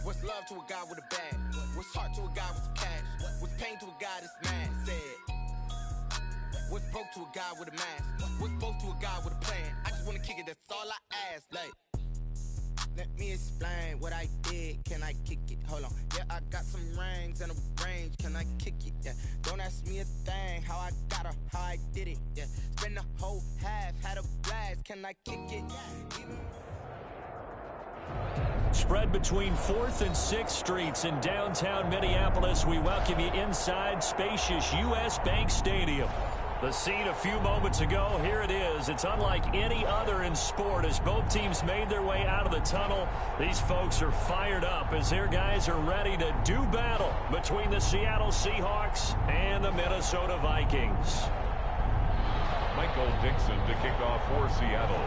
What's love to a guy with a bag? What's heart to a guy with some cash? What's pain to a guy that's mad? Said. What's broke to a guy with a mask? What's both to a guy with a plan? I just wanna kick it, that's all I ask. Like, let me explain what I did. Can I kick it? Hold on. Yeah, I got some rings and a range. Can I kick it? Yeah. Don't ask me a thing. How I got her, how I did it. Yeah. Spend the whole half, had a blast. Can I kick it? Even Spread between 4th and 6th Streets in downtown Minneapolis. We welcome you inside spacious U.S. Bank Stadium. The scene a few moments ago, here it is. It's unlike any other in sport as both teams made their way out of the tunnel. These folks are fired up as their guys are ready to do battle between the Seattle Seahawks and the Minnesota Vikings. Michael Dixon to kick off for Seattle.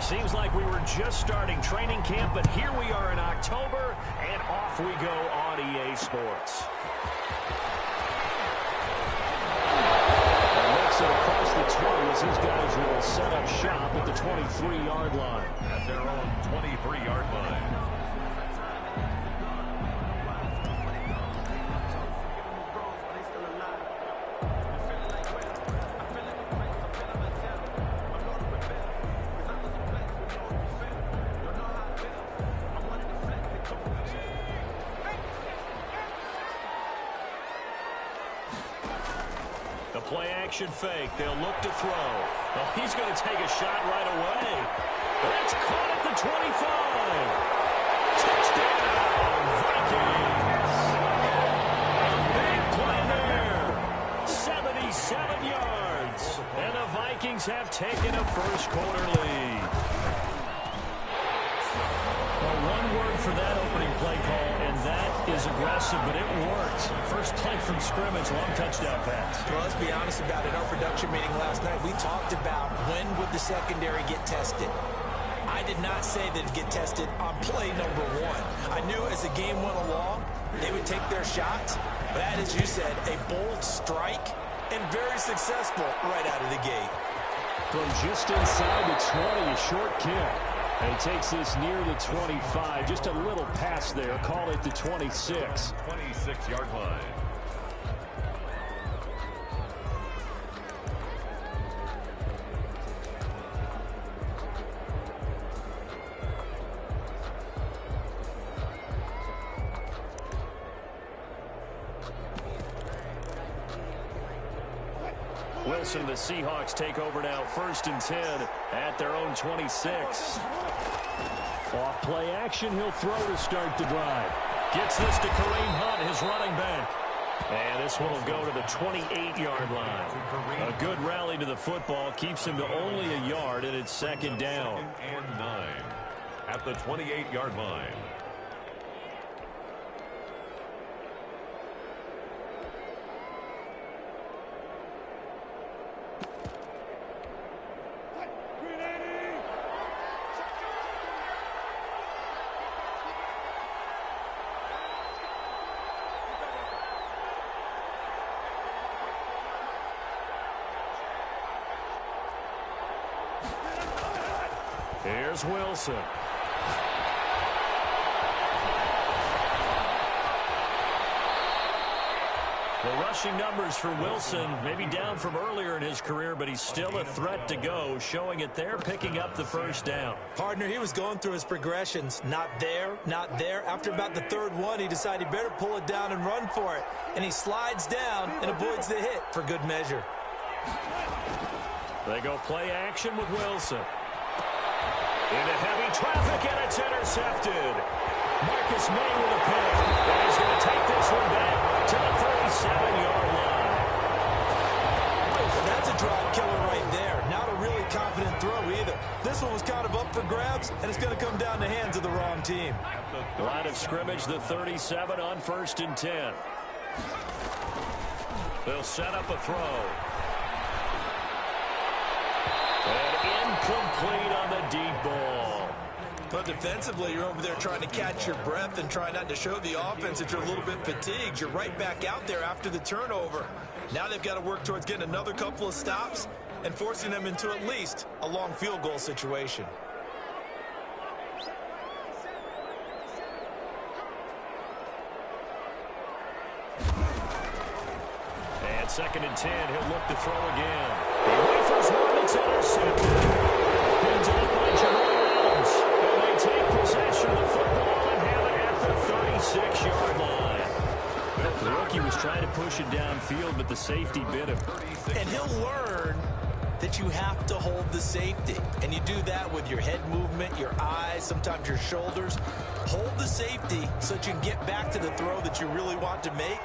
Seems like we were just starting training camp, but here we are in October, and off we go on EA Sports. Makes it across the 20 as these guys will set up shop at the 23-yard line. At their own 23-yard line. Play-action fake. They'll look to throw. Well, he's going to take a shot right away. That's caught at the 25. Touchdown, Vikings. A big play there. 77 yards. And the Vikings have taken a first-quarter lead. Well, one word for that opening play call, and that is aggressive, but it worked. First play from scrimmage, long touchdown pass. Well, let's be honest about it. In our production meeting last night, we talked about when would the secondary get tested. I did not say that it'd get tested on play number 1. I knew as the game went along, they would take their shots. That, as you said, a bold strike and very successful right out of the gate. From just inside the 20, a short kick. And he takes this near the 25. Just a little pass there. Call it the 26. 26-yard line. Wilson and the Seahawks take over now, 1st and 10 at their own 26. Off play action, he'll throw to start the drive. Gets this to Kareem Hunt, his running back. And this one will go to the 28-yard line. A good rally to the football keeps him to only a yard, and it's second down. And 9 at the 28-yard line. Here's Wilson. The rushing numbers for Wilson, maybe down from earlier in his career, but he's still a threat to go, showing it there, picking up the first down. Partner, he was going through his progressions. Not there, not there. After about the 3rd one, he decided he better pull it down and run for it. And he slides down and avoids the hit for good measure. They go play action with Wilson. Into heavy traffic, and it's intercepted. Marcus May with a pick. And he's going to take this one back to the 37-yard line. That's a drive killer right there. Not a really confident throw either. This one was kind of up for grabs, and it's going to come down the hands of the wrong team. Line of scrimmage, the 37 on 1st and 10. They'll set up a throw. And incomplete on the deep ball. But defensively, you're over there trying to catch your breath and try not to show the offense that you're a little bit fatigued. You're right back out there after the turnover. Now they've got to work towards getting another couple of stops and forcing them into at least a long field goal situation. 2nd and 10. He'll look to throw again. He rifles one that's intercepted. Pinned up by Jamal Adams. And they take possession of the football and have it at the 36-yard line. The rookie was trying to push it downfield, but the safety bit him. And he'll learn that you have to hold the safety. And you do that with your head movement, your eyes, sometimes your shoulders. Hold the safety so that you can get back to the throw that you really want to make.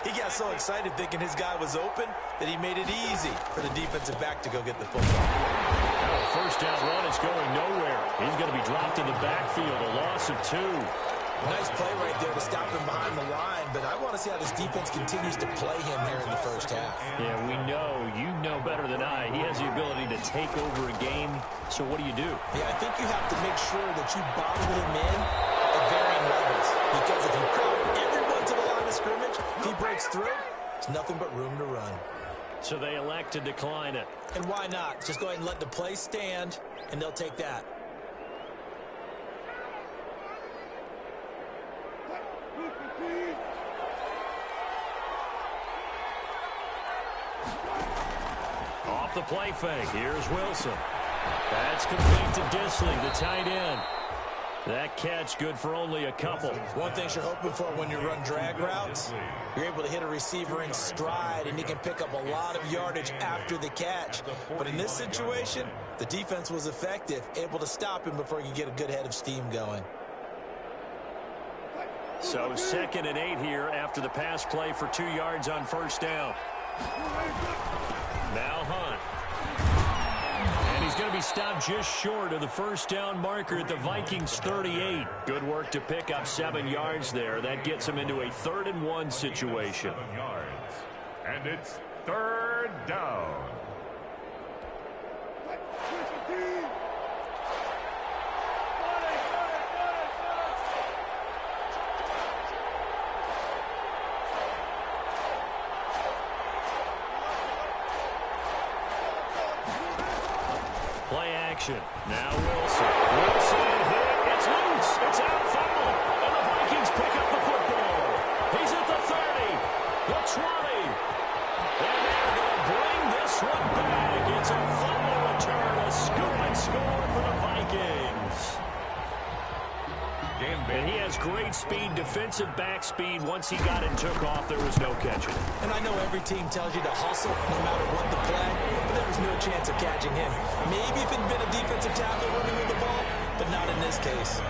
He got so excited thinking his guy was open that he made it easy for the defensive back to go get the football. First down run is going nowhere. He's going to be dropped in the backfield, a loss of 2. Nice play right there to stop him behind the line, but I want to see how this defense continues to play him here in the first half. Yeah, we know. You know better than I. He has the ability to take over a game, so what do? Yeah, I think you have to make sure that you bottle him in at varying levels, because if you crowd everyone to the line of scrimmage, if he breaks through, there's nothing but room to run. So they elect to decline it. And why not? Just go ahead and let the play stand, and they'll take that. Off the play fake, here's Wilson. That's complete to Disley, the tight end. That catch good for only a couple. One thing you're hoping for when you run drag routes, you're able to hit a receiver in stride, and he can pick up a lot of yardage after the catch. But in this situation, the defense was effective, able to stop him before he could get a good head of steam going. So 2nd and 8 here after the pass play for 2 yards on first down. Now Hunt. And he's going to be stopped just short of the first down marker at the Vikings 38. Good work to pick up 7 yards there. That gets him into a 3rd and 1 situation. 7 yards. And it's 3rd down. Play action. Now Wilson. Wilson hit. It's loose. It's out. Fumble. And the Vikings pick up the football. He's at the 30. The 20. And they're going to bring this one back. It's a fumble return. A scoop and score for the Vikings. And he has great speed, defensive back speed. Once he got it and took off, there was no catching. And I know every team tells you to hustle no matter what the play, but there was no chance of catching him. Maybe if it had been a defensive tackle running with the ball, but not in this case.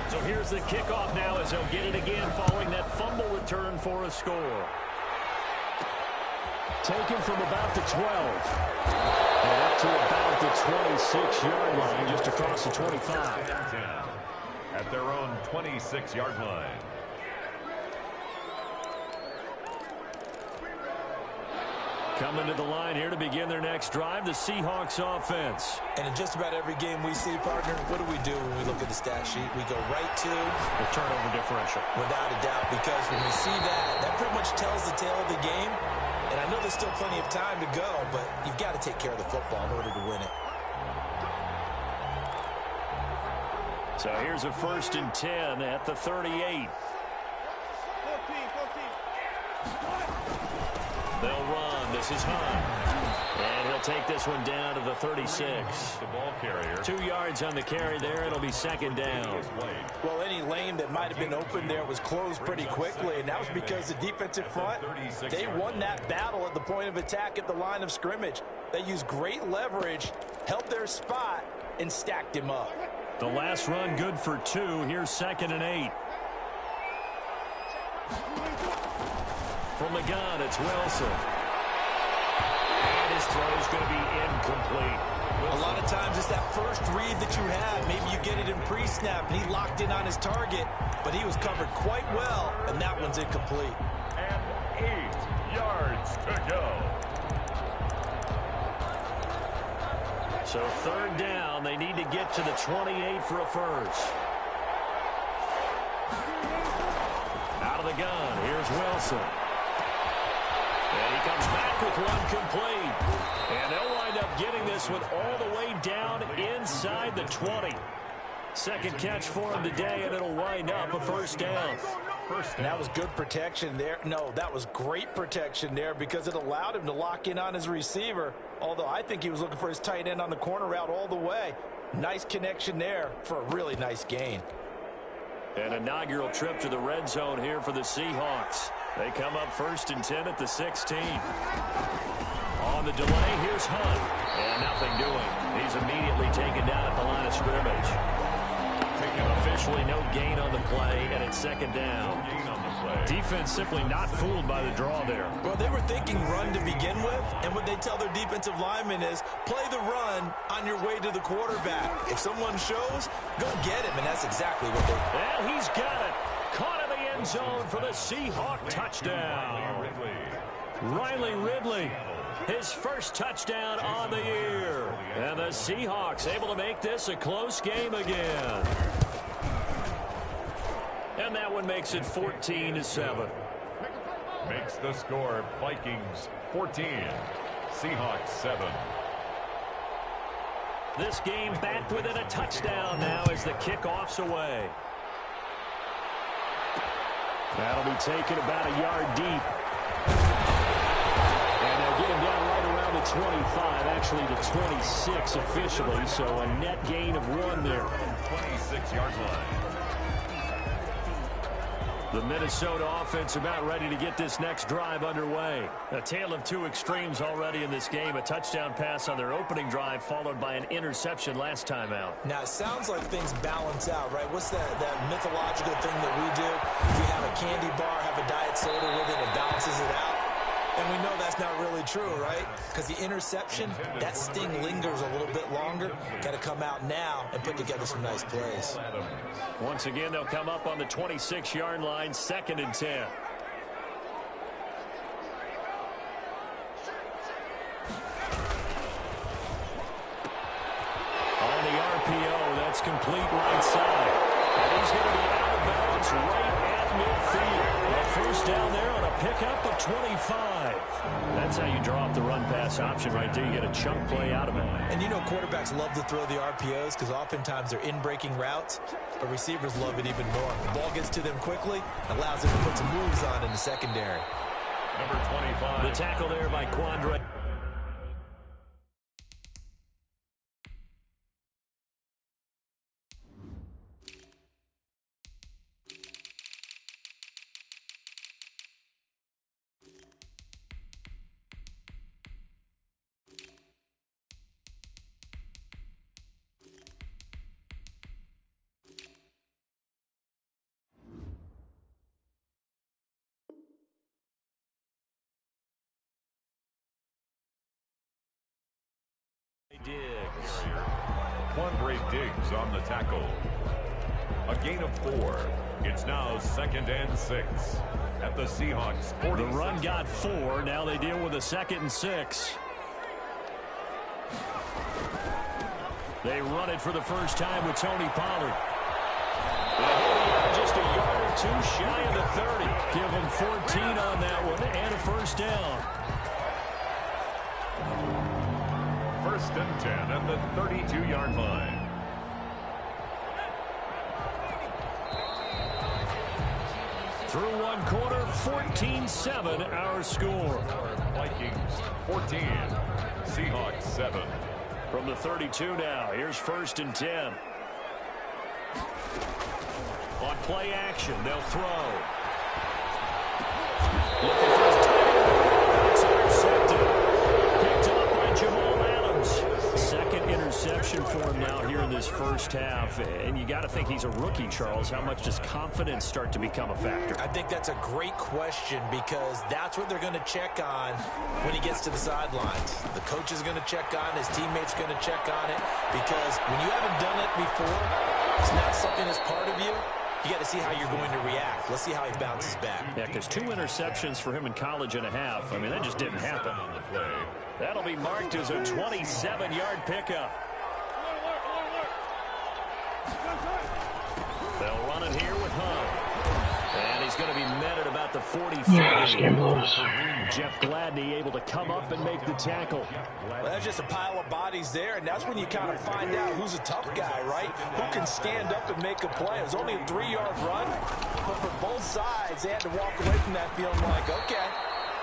So here's the kickoff now as they'll get it again following that fumble return for a score. Taken from about the 12. And up to about the 26-yard line, just across the 25. At their own 26-yard line. Coming to the line here to begin their next drive, the Seahawks offense. And in just about every game we see, partner, what do when we look at the stat sheet? We go right to the turnover differential. Without a doubt, because when we see that, that pretty much tells the tale of the game. And I know there's still plenty of time to go, but you've got to take care of the football in order to win it. So here's a 1st and 10 at the 38. They'll run. This is Hunt. And he'll take this one down to the 36. The ball carrier. 2 yards on the carry there. It'll be 2nd down. Well, any lane that might have been open there was closed pretty quickly, and that was because the defensive front, they won that battle at the point of attack at the line of scrimmage. They used great leverage, held their spot, and stacked him up. The last run good for 2. Here's 2nd and 8. From the gun, it's Wilson. And his throw is going to be incomplete. A lot of times it's that first read that you have. Maybe you get it in pre-snap, and he locked in on his target, but he was covered quite well, and that one's incomplete. And 8 yards to go. So 3rd down, they need to get to the 28 for a first. Out of the gun, here's Wilson. And he comes back with one complete. And they'll wind up getting this one all the way down inside the 20. Second catch for him today, and it'll wind up a first down. And that was good protection there. No, that was great protection there because it allowed him to lock in on his receiver, although I think he was looking for his tight end on the corner route all the way. Nice connection there for a really nice gain. An inaugural trip to the red zone here for the Seahawks. They come up 1st and 10 at the 16. On the delay, here's Hunt. And nothing doing. He's immediately taken down at the line of scrimmage. Officially no gain on the play, and it's 2nd down. Defense simply not fooled by the draw there. Well, they were thinking run to begin with, and what they tell their defensive linemen is play the run on your way to the quarterback. If someone shows, go get him, and that's exactly what they... And he's got it. Caught in the end zone for the Seahawk touchdown. Riley Ridley. His first touchdown on the year. And the Seahawks able to make this a close game again. And that one makes it 14-7. Makes the score Vikings 14, Seahawks 7. This game back within a touchdown now as the kickoff's away. That'll be taken about a yard deep. And they'll get him down right around the 25, actually the 26 officially, so a net gain of 1 there. 26-yard line. The Minnesota offense about ready to get this next drive underway. A tale of two extremes already in this game. A touchdown pass on their opening drive followed by an interception last time out. Now, it sounds like things balance out, right? What's that mythological thing that we do? If we have a candy bar, have a diet soda with it, it balances it out. And we know that's not really true, right? Because the interception, that sting lingers a little bit longer. Got to come out now and put together some nice plays. Once again, they'll come up on the 26-yard line, 2nd and 10. On the RPO, that's complete right side. And he's going to be out of bounds right at midfield. A first down there on a pickup of 25. That's how you draw up the run-pass option right there. You get a chunk play out of it. And you know quarterbacks love to throw the RPOs because oftentimes they're in-breaking routes, but receivers love it even more. The ball gets to them quickly, allows them to put some moves on in the secondary. Number 25. The tackle there by Quandre. Diggs. Quandre Diggs on the tackle. A gain of 4. It's now 2nd and 6 at the Seahawks 40. The run got 4. Now they deal with a 2nd and 6. They run it for the first time with Tony Pollard. Just a yard or two shy of the 30. Give him 14 on that one and a first down. 1st and 10 at the 32-yard line. Through one quarter, 14-7 our score. Vikings 14, Seahawks 7. From the 32 now, here's 1st and 10. On play action, they'll throw. Looking for his tight. It's intercepted. Picked up by Jamal Adams. 2nd interception for him now here in this first half. And you got to think he's a rookie, Charles. How much does confidence start to become a factor? I think that's a great question because that's what they're going to check on when he gets to the sidelines. The coach is going to check on, his teammates going to check on it because when you haven't done it before, it's not something that's part of you. You got to see how you're going to react. Let's see how he bounces back. Yeah, because 2 interceptions for him in college and a half. I mean, that just didn't happen. On the play. That'll be marked as a 27-yard pickup. They'll run it here with Hunt. And he's going to be met at about the 45. Jeff Gladney able to come up and make the tackle. Well, that's just a pile of bodies there, and that's when you kind of find out who's a tough guy, right? Who can stand up and make a play. It was only a 3-yard run, but for both sides, they had to walk away from that feeling like, okay,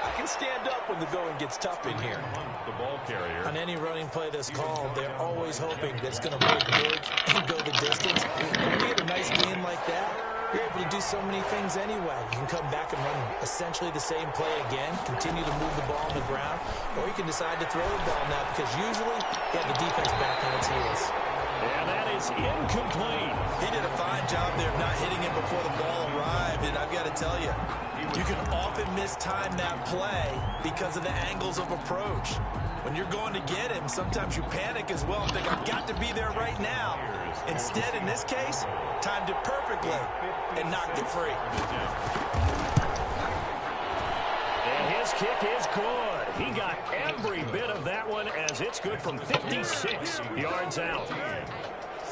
I can stand up when the going gets tough in here. The ball carrier. On any running play that's called, they're always hoping that it's going to break big and go the distance. When you get a nice game like that, you're able to do so many things anyway. You can come back and run essentially the same play again, continue to move the ball on the ground, or you can decide to throw the ball now because usually you have the defense back on its heels. And that is incomplete. He did a fine job there of not hitting it before the ball arrived, and I've got to tell you, you can often mistime that play because of the angles of approach. When you're going to get him, sometimes you panic as well and think, I've got to be there right now. Instead, in this case, timed it perfectly and knocked it free. And his kick is good. He got every bit of that one as it's good from 56 yards out.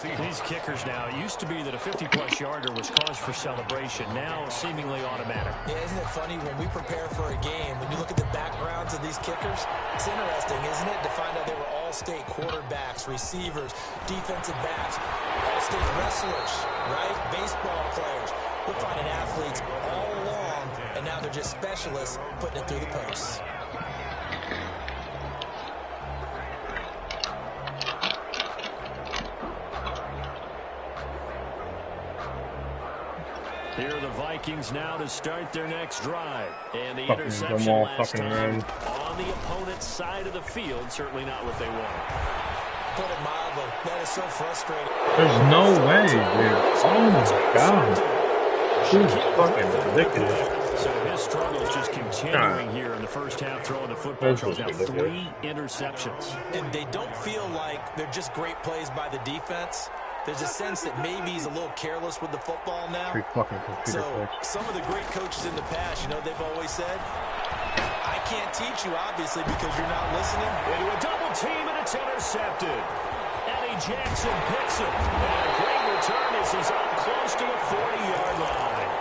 These kickers now, it used to be that a 50-plus yarder was cause for celebration. Now, seemingly automatic. Yeah, isn't it funny when we prepare for a game, when you look at the backgrounds of these kickers, it's interesting, isn't it, to find out they were all-state quarterbacks, receivers, defensive backs, all-state wrestlers, right? Baseball players. We're finding athletes all along, and now they're just specialists putting it through the posts. Here are the Vikings now to start their next drive. And the interception last time on the opponent's side of the field. Certainly not what they wanted. Put it mildly. That is so frustrating. There's no way, dude. Oh my God. This is fucking ridiculous. So his struggle is just continuing here in the first half, throwing the football. Now 3 interceptions. And they don't feel like they're just great plays by the defense. There's a sense that maybe he's a little careless with the football now. So some of the great coaches in the past, you know, they've always said, I can't teach you, obviously, because you're not listening. Into a double team, and it's intercepted. Eddie Jackson picks it. And a great return as he's up close to the 40-yard line.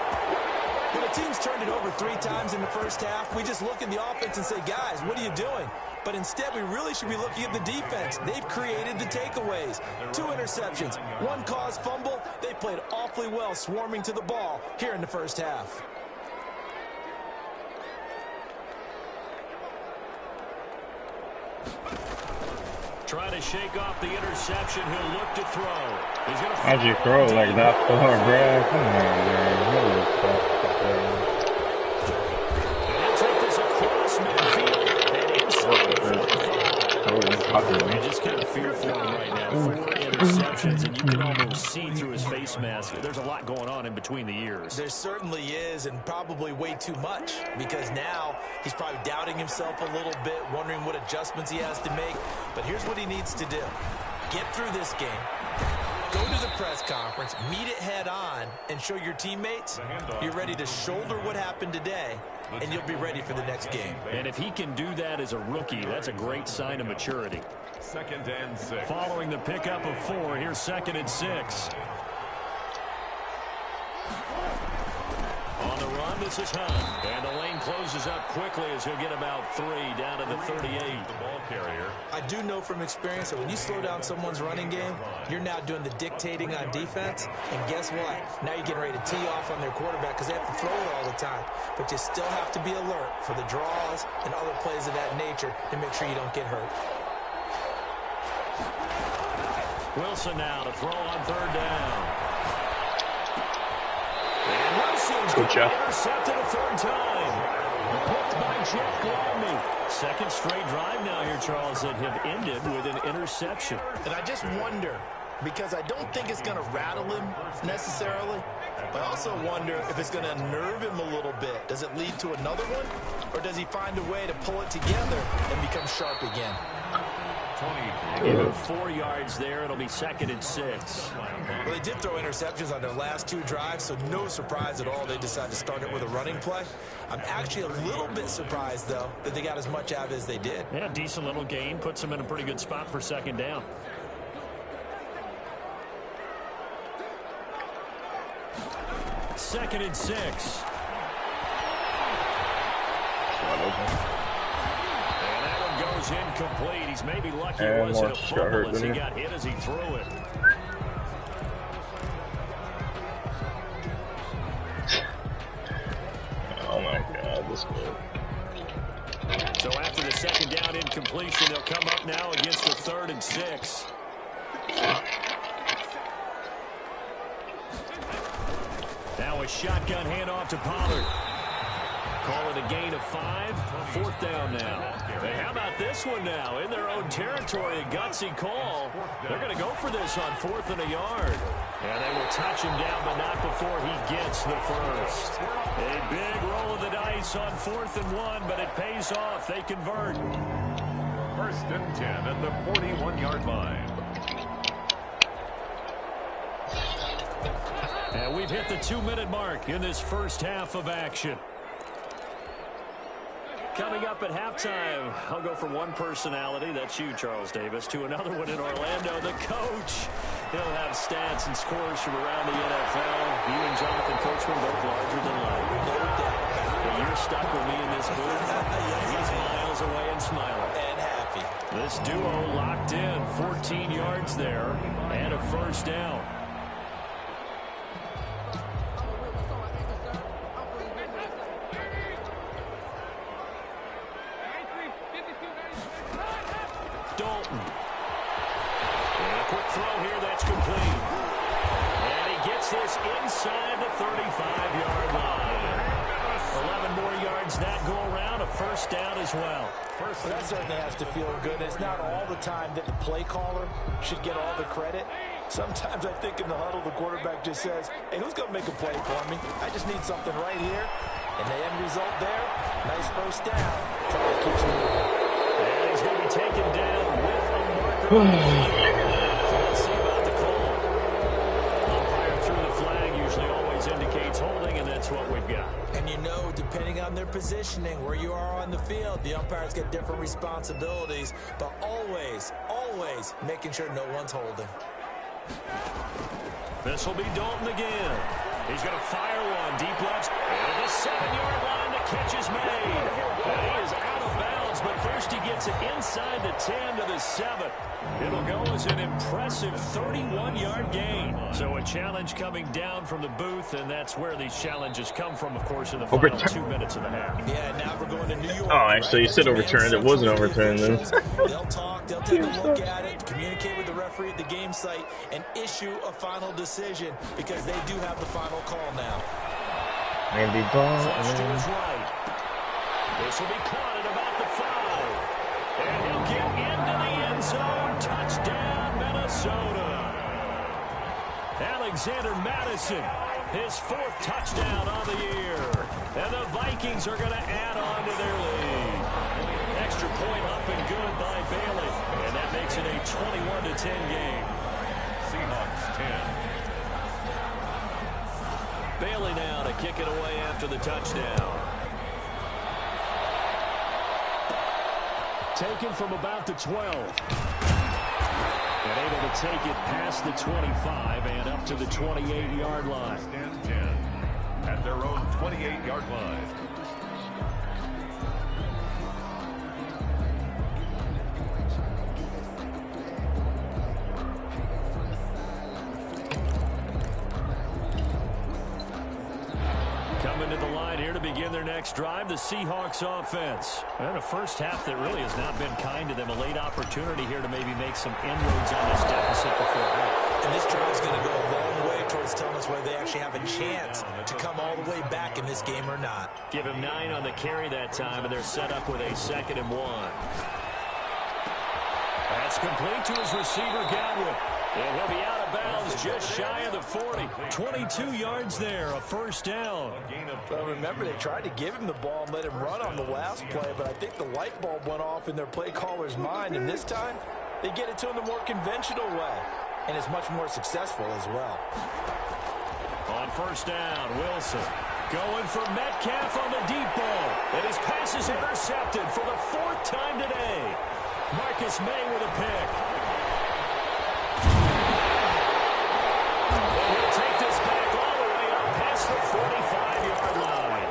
When a team's turned it over 3 times in the first half, we just look at the offense and say, guys, what are you doing? But instead, we really should be looking at the defense. They've created the takeaways. 2 interceptions, 1 caused fumble. They played awfully well swarming to the ball here in the first half. Trying to shake off the interception. He'll look to throw. He's going to how'd you throw it like that far, bro? Come on, man. He'll take this across midfield. You just kind of fear for him right now. 4 interceptions, and you can almost see through his face mask. There's a lot going on in between the ears. There certainly is, and probably way too much, because now he's probably doubting himself a little bit, wondering what adjustments he has to make. But here's what he needs to do. Get through this game. Go to the press conference, meet it head on, and show your teammates you're ready to shoulder what happened today, and you'll be ready for the next game. And if he can do that as a rookie, that's a great sign of maturity. 2nd and 6. Following the pickup of 4, here's 2nd and 6. On the run, this is Hunt. And the lane closes up quickly as he'll get about 3 down to the 38. The ball carrier. I do know from experience that when you slow down someone's running game, you're now doing the dictating on defense. And guess what? Now you're getting ready to tee off on their quarterback because they have to throw it all the time. But you still have to be alert for the draws and other plays of that nature to make sure you don't get hurt. Wilson now to throw on 3rd down. And Wilson's intercepted a 3rd time. Picked by Jeff Gladney. 2nd straight drive now here, Charles, that have ended with an interception. And I just wonder, because I don't think it's going to rattle him necessarily, but I also wonder if it's going to unnerve him a little bit. Does it lead to another one, or does he find a way to pull it together and become sharp again? Even 4 yards there. It'll be 2nd and 6. Well, they did throw interceptions on their last 2 drives, so no surprise at all they decided to start it with a running play. I'm actually a little bit surprised, though, that they got as much out of it as they did. Yeah, decent little gain. Puts them in a pretty good spot for 2nd down. Second and 6. And that one goes incomplete. He's maybe lucky it And wasn't a Lawrence got fumble hurt, as he didn't he? got hit as he threw it. Oh my God, this guy. So after the second down incompletion, they'll come up now against the 3rd and 6. Now a shotgun handoff to Pollard. Call it a gain of 5. 4th down now. Hey, how about this one now? In their own territory, a gutsy call. They're going to go for this on 4th and a yard. And they will touch him down, but not before he gets the first. A big roll of the dice on 4th and 1, but it pays off. They convert. 1st and 10 at the 41-yard line. And we've hit the 2-minute mark in this first half of action. Coming up at halftime, I'll go from one personality, that's you, Charles Davis, to another one in Orlando, the coach. He'll have stats and scores from around the NFL. You and Jonathan Coachman both larger than life. No doubt. But you're stuck with me in this booth. He's miles away and smiling. And happy. This duo locked in, 14 yards there, and a first down. Dalton. And a quick throw here that's complete. And he gets this inside the 35-yard line. 11 more yards that go around, a first down as well. Well, that certainly has to feel good. It's not all the time that the play caller should get all the credit. Sometimes I think in the huddle, the quarterback just says, hey, who's going to make a play for me? I just need something right here. And the end result there, nice first down. Probably keeps moving. And he's going to be taken down with a marker. Let's see about the call. Umpire through the flag usually always indicates holding, and that's what we've got. And you know, depending on their positioning, where you are on the field, the umpires get different responsibilities, but always, always making sure no one's holding. This will be Dalton again. He's going to fire one deep left. And the 7-yard line, the catch is made. And he is out of bounds, but first he gets it inside the 10 to the 7. It'll go as an impressive 31-yard gain. So a challenge coming down from the booth, and that's where these challenges come from, of course, in the final 2 minutes of the half. Yeah, now we're going to New York. Oh, actually, you said overturned. It wasn't overturned then. They'll talk, they'll take a look at it, communicate with the referee at the game site, and issue a final decision because they do have the final call now. Andy Flush to Dalton. his right. This will be caught at about the 5. And he'll get into the end zone. Touchdown, Minnesota. Alexander Mattison, his 4th touchdown of the year. And the Vikings are going to add on to their lead. Extra point up and good by Bailey. And that makes it a 21-10 game. Seahawks 10. Bailey now to kick it away after the touchdown. Taken from about the 12. And able to take it past the 25 and up to the 28-yard line. And 10 at their own 28-yard line. Coming to the line here to begin their next drive, the Seahawks offense. And a first half that really has not been kind to them. A late opportunity here to maybe make some inroads on this deficit before half. And this drive's going to go a long way towards telling us whether they actually have a chance to come all the way back in this game or not. Give him 9 on the carry that time, and they're set up with a 2nd and 1. That's complete to his receiver, Godwin. And he'll be out of bounds just shy of the 40. 22 yards there, a first down. Well, remember, they tried to give him the ball and let him run on the last play, but I think the light bulb went off in their play caller's mind, and this time they get it to him the more conventional way, and it's much more successful as well. On first down, Wilson going for Metcalf on the deep ball. And his pass is intercepted for the 4th time today. Marcus May with a pick. And he'll take this back all the way up past the 45-yard line.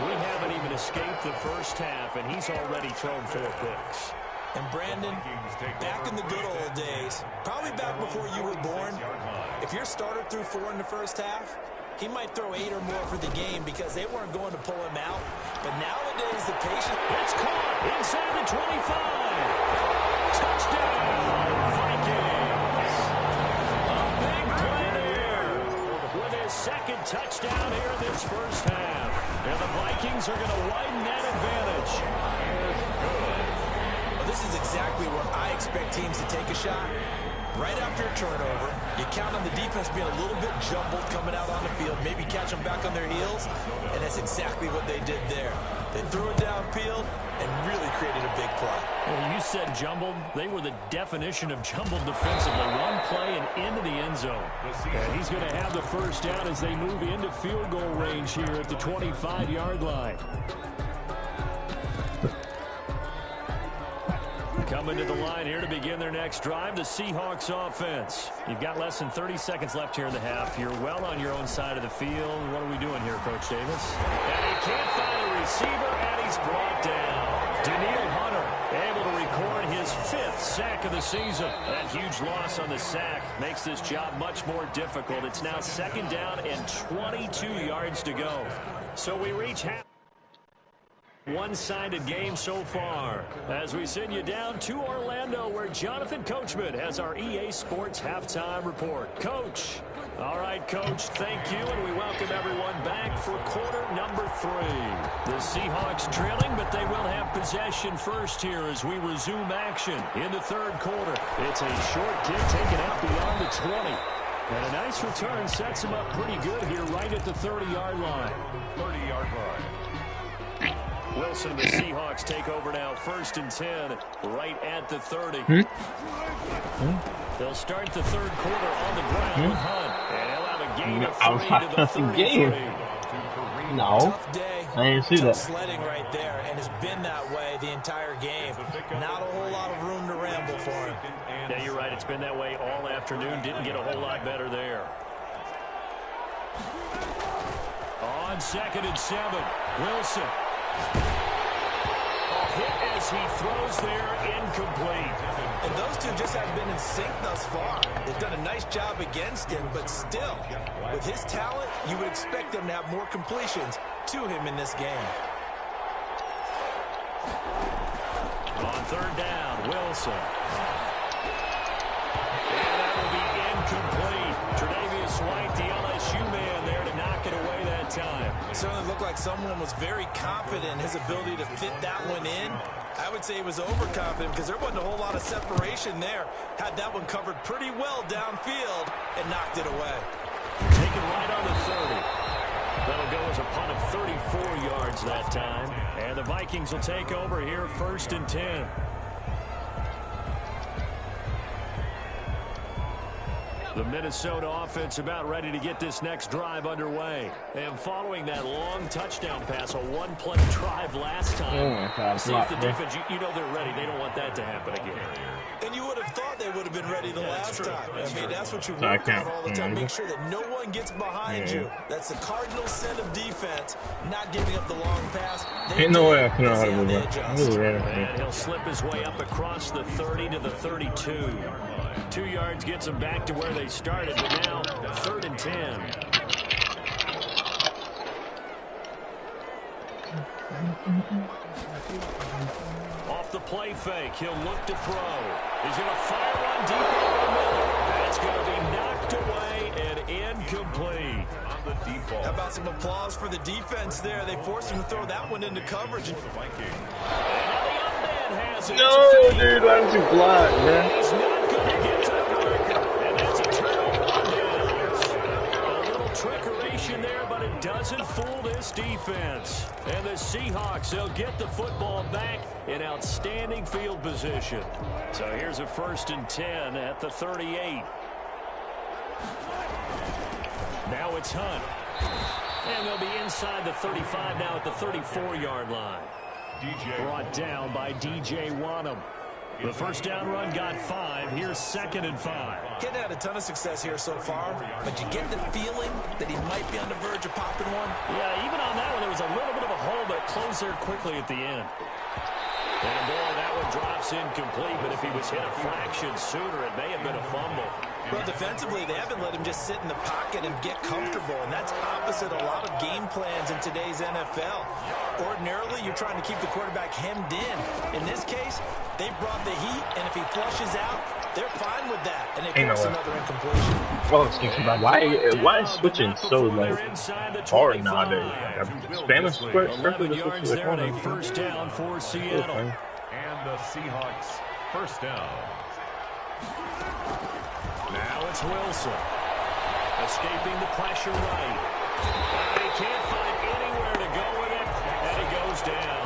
We haven't even escaped the first half, and he's already thrown 4 picks. And Brandon, back in the good old days, probably back before you were born, if your starter threw 4 in the first half, he might throw 8 or more for the game because they weren't going to pull him out. But nowadays, the patient... It's caught inside the 25. Touchdown, Vikings. A big play there with his second touchdown here in this first half. And the Vikings are going to widen that advantage. Well, this is exactly where I expect teams to take a shot. Right after a turnover, you count on the defense being a little bit jumbled coming out on the field, maybe catch them back on their heels, and that's exactly what they did there. They threw it downfield and really created a big play. Well, you said jumbled. They were the definition of jumbled defensively. One play and into the end zone. And he's going to have the first down as they move into field goal range here at the 25-yard line. Coming to the line here to begin their next drive, the Seahawks offense. You've got less than 30 seconds left here in the half. You're well on your own side of the field. What are we doing here, Coach Davis? And he can't find a receiver, and he's brought down. Danielle Hunter able to record his 5th sack of the season. That huge loss on the sack makes this job much more difficult. It's now 2nd down and 22 yards to go. So we reach half. One-sided game so far as we send you down to Orlando where Jonathan Coachman has our EA Sports halftime report. Coach. All right, Coach, thank you, and we welcome everyone back for quarter number 3. The Seahawks trailing, but they will have possession first here as we resume action in the 3rd quarter. It's a short kick taken out beyond the 20. And a nice return sets him up pretty good here right at the 30-yard line. 30-yard line. Wilson and the Seahawks take over now, 1st and 10, right at the 30. They'll start the 3rd quarter on the ground with Hunt. And he'll have a gain of 3 to the 33. No, Tough day. I didn't see that. Sledding right there, and it's been that way the entire game. Not a whole lot of room to ramble for him. Yeah, you're right. It's been that way all afternoon. Didn't get a whole lot better there. On 2nd and 7, Wilson. A hit as he throws there, incomplete. And those two just haven't been in sync thus far. They've done a nice job against him, but still, with his talent, you would expect them to have more completions to him in this game. On 3rd down, Wilson. And that will be incomplete. Tre'Davious White, the LSU man there to knock it away that time. It certainly looked like someone was very confident in his ability to fit that one in. I would say he was overconfident because there wasn't a whole lot of separation there. Had that one covered pretty well downfield and knocked it away. Taken right on the 30. That'll go as a punt of 34 yards that time. And the Vikings will take over here, 1st and 10. The Minnesota offense about ready to get this next drive underway. And following that long touchdown pass, a one-play drive last time. See if the defense, you know they're ready. They don't want that to happen again. And you would have thought they would have been ready the last time. I mean, that's what you work on all the time. Make sure that no one gets behind you. That's the cardinal sin of defense, not giving up the long pass. Ain't no way I can know how to move that. And he'll slip his way up across the 30 to the 32. 2 yards gets him back to where they started, but now 3rd and 10. Off the play fake, he'll look to throw. He's going to fire one deep over the middle. That's going to be knocked away and incomplete. How about some applause for the defense there? They forced him to throw that one into coverage. And now the up man has it. No, dude, why don't you block, man? He's not going to get to the marker, and that's a turnover on downs. A little trickeration there, but it doesn't fool this defense. And the Seahawks, they'll get the football back in outstanding field position. So here's a 1st and 10 at the 38. Now it's Hunt. And they'll be inside the 35 now at the 34-yard line. Brought down by DJ Wanham. The first down run got 5. Here's 2nd and 5. Getting had a ton of success here so far, but you get the feeling that he might be on the verge of popping one. Yeah, even on that one, there was a little bit of a hole, but closed there quickly at the end. And boy, that one drops incomplete, but if he was hit a fraction sooner, it may have been a fumble. Well, defensively, they haven't let him just sit in the pocket and get comfortable, and that's opposite a lot of game plans in today's NFL. Ordinarily, you're trying to keep the quarterback hemmed in. In this case, they brought the heat, and if he flushes out, they're fine with that, and they force another incompletion. Well, excuse me, why is switching so like hard nowadays? Spanish script is yards there and a first down for Seattle. And the Seahawks first down. Now it's Wilson. Escaping the pressure right. He can't find anywhere to go with it, and he goes down.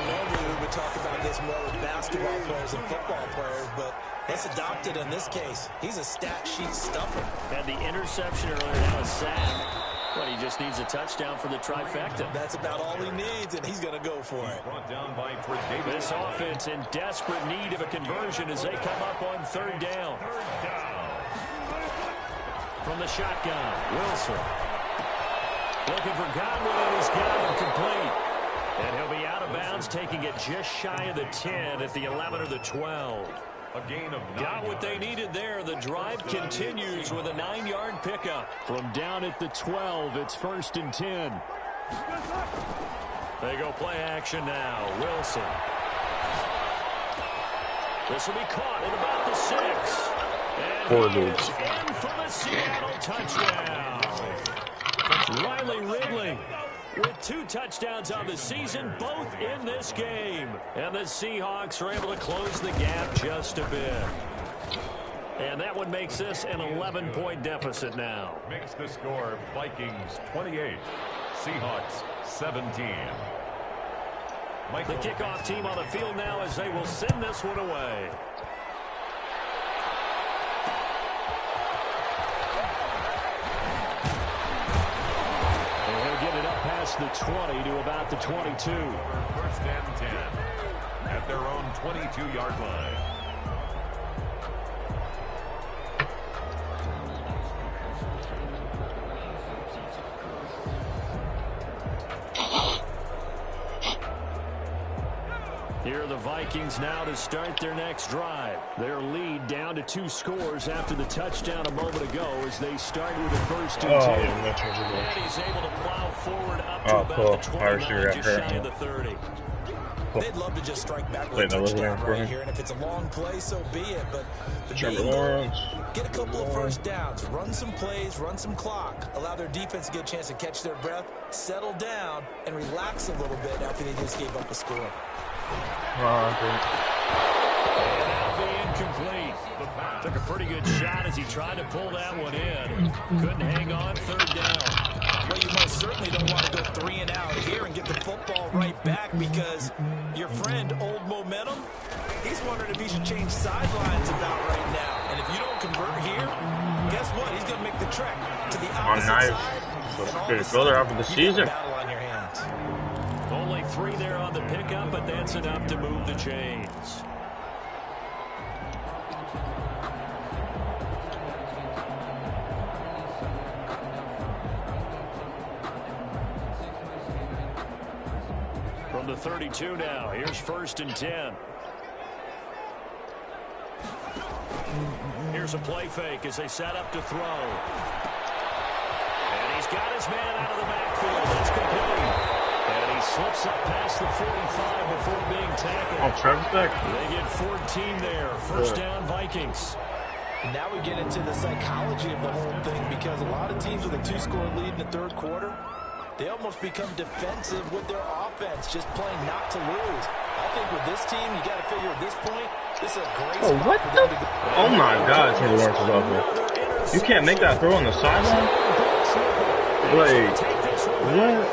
Normally we would talk about this more with basketball players and football players, but let's adopt it in this case. He's a stat sheet stuffer. Had the interception earlier, now a sack. But he just needs a touchdown for the trifecta. That's about all he needs, and he's going to go for it. Brought down by Tre'Davious. This offense in desperate need of a conversion as they come up on 3rd down. From the shotgun, Wilson. Looking for Godwin, and he's got him complete. And he'll be out of bounds, taking it just shy of the 10 at the 11 or the 12. A gain of 9. Got what they needed there. The drive continues with a 9-yard pickup. From down at the 12, it's 1st and 10. They go play action now. Wilson. This will be caught at about the 6. And he is in for the Seattle touchdown. Riley Ridley with 2 touchdowns on the season, both in this game. And the Seahawks are able to close the gap just a bit. And that one makes this an 11-point deficit now. Makes the score Vikings 28, Seahawks 17. The kickoff team on the field now as they will send this one away. The 20 to about the 22. First and 10 at their own 22-yard line. Here are the Vikings now to start their next drive. Their lead down to 2 scores after the touchdown a moment ago as they start with the 1st and 10. And he's able to plow forward up to about the 29, just shy of the 30. They'd love to just strike back with a touchdown right here, and if it's a long play, so be it. But the main goal, get a couple of first downs, run some plays, run some clock, allow their defense to get a chance to catch their breath, settle down, and relax a little bit after they just gave up a score. That'll be incomplete. Took a pretty good shot as he tried to pull that one in. Couldn't hang on, 3rd down. Well, you most certainly don't want to go 3 and out here and get the football right back because your friend, Old Momentum, he's wondering if he should change sidelines about right now. And if you don't convert here, guess what? He's going to make the trek to the opposite side. Good brother after the season. Battle on your hands. Only 3 there on the pickup, but that's enough to move the chains. From the 32 now, here's 1st and 10. Here's a play fake as they set up to throw. And he's got his man out of the backfield. That's complete. And he slips up past the 45 before being tackled. Oh, Trevor's back. They get 14 there. First down, Vikings. And now we get into the psychology of the whole thing because a lot of teams with a 2-score lead in the 3rd quarter, they almost become defensive with their offense, just playing not to lose. I think with this team, you got to figure at this point, this is a great spot what for the? them to go. Oh my God, Taylor Lawrence is out there. You can't make that throw on the sideline? Like, what?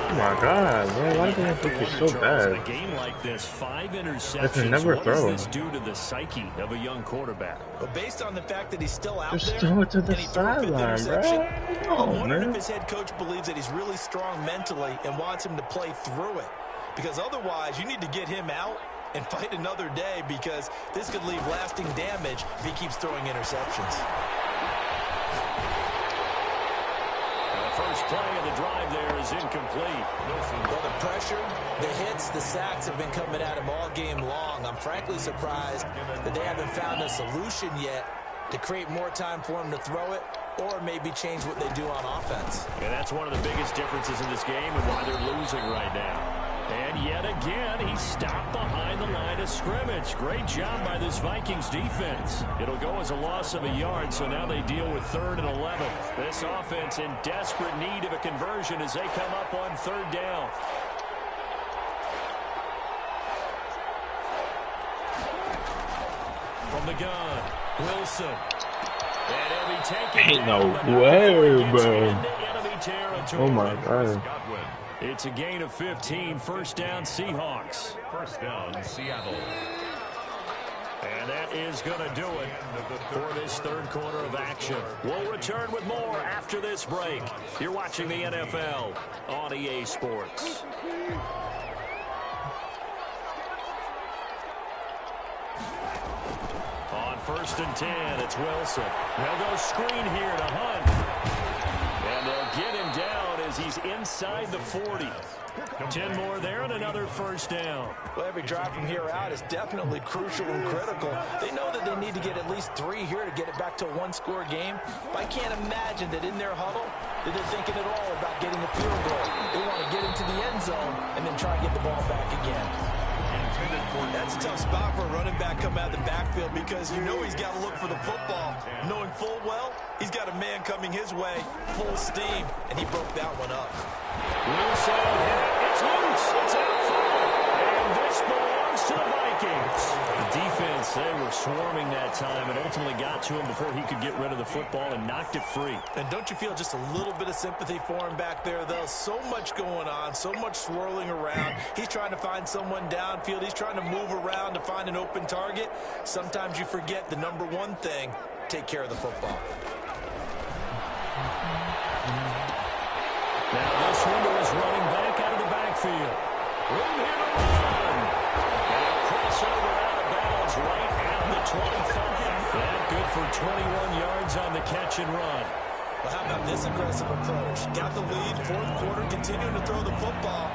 Oh my God, man, why do they think you're so bad? A game like this, 5 interceptions. I can never throw. What does this do to the psyche of a young quarterback? But based on the fact that he's still out Just there, throw it to the and he threw a 5th sideline, interception, bro. I'm Oh, wondering man. if his head coach believes that he's really strong mentally and wants him to play through it. Because otherwise, you need to get him out and fight another day, because this could leave lasting damage if he keeps throwing interceptions. The first play of the drive there is incomplete. Well, the pressure, the hits, the sacks have been coming at him all game long. I'm frankly surprised that they haven't found a solution yet to create more time for him to throw it, or maybe change what they do on offense. And that's one of the biggest differences in this game and why they're losing right now. And yet again, he's stopped behind the line of scrimmage. Great job by this Vikings defense. It'll go as a loss of a yard, so now they deal with 3rd and 11. This offense in desperate need of a conversion as they come up on 3rd down. From the gun, Wilson. And he'll be taken Ain't no down, way, bro. enemy territory. Oh my God. It's a gain of 15, 1st down Seahawks. 1st down, Seattle. And that is going to do it for this 3rd quarter of action. We'll return with more after this break. You're watching the NFL on EA Sports. On 1st and 10, it's Wilson. They'll go screen here to Hunt. And they'll get him down as he's inside the 40. 10 more there and another 1st down. Well, every drive from here out is definitely crucial and critical. They know that they need to get at least 3 here to get it back to a 1-score game. But I can't imagine that in their huddle that they're thinking at all about getting a field goal. They want to get into the end zone and then try and get the ball back again. That's a tough spot for a running back coming out of the backfield, because you know he's got to look for the football, knowing full well he's got a man coming his way, full steam, and he broke that one up. Wilson, it's loose, it's out front, and this belongs to the Vikings. The defense, they were swarming that time and ultimately got to him before he could get rid of the football and knocked it free. And don't you feel just a little bit of sympathy for him back there, though? So much going on, so much swirling around. He's trying to find someone downfield. He's trying to move around to find an open target. Sometimes you forget the number one thing: take care of the football. Now this window is running back out of the backfield. Room here to run. And a crossover out of bounds right at the 25. And good for 21 yards on the catch and run. Well, how about this aggressive approach? Got the lead, 4th quarter, continuing to throw the football.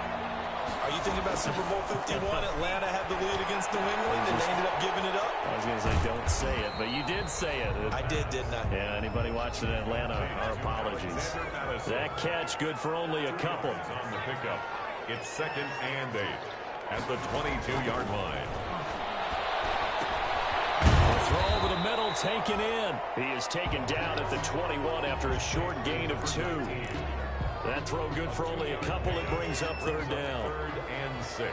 Are you thinking about Super Bowl 51? Atlanta had the lead against New England, and they ended up giving it up? I was going to say, don't say it, but you did say it. I did, didn't I? Yeah, anybody watching in Atlanta, our apologies. That catch good for only a couple. On the pickup, it's 2nd and 8 at the 22-yard line. The throw over the middle, taken in. He is taken down at the 21 after a short gain of 2. That throw good for only a couple. It brings up 3rd down. 3rd and 6.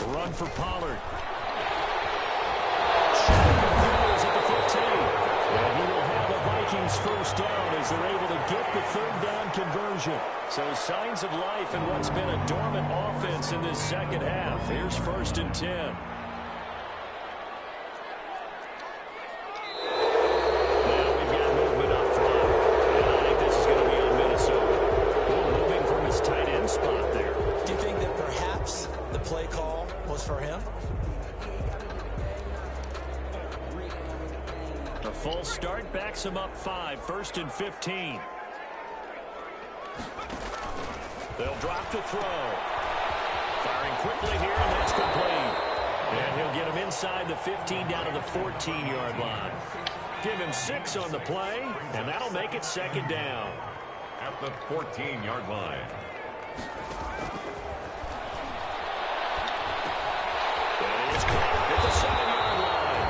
Run for Pollard. Short at the 15. And he will have the Vikings 1st down as they're able to get the 3rd down conversion. So signs of life in what's been a dormant offense in this 2nd half. Here's 1st and 10. For him. A full start backs him up 5, 1st and 15. They'll drop the throw. Firing quickly here, and that's complete. And he'll get him inside the 15 down to the 14-yard line. Give him 6 on the play, and that'll make it 2nd down. At the 14-yard line. At the 7-yard line.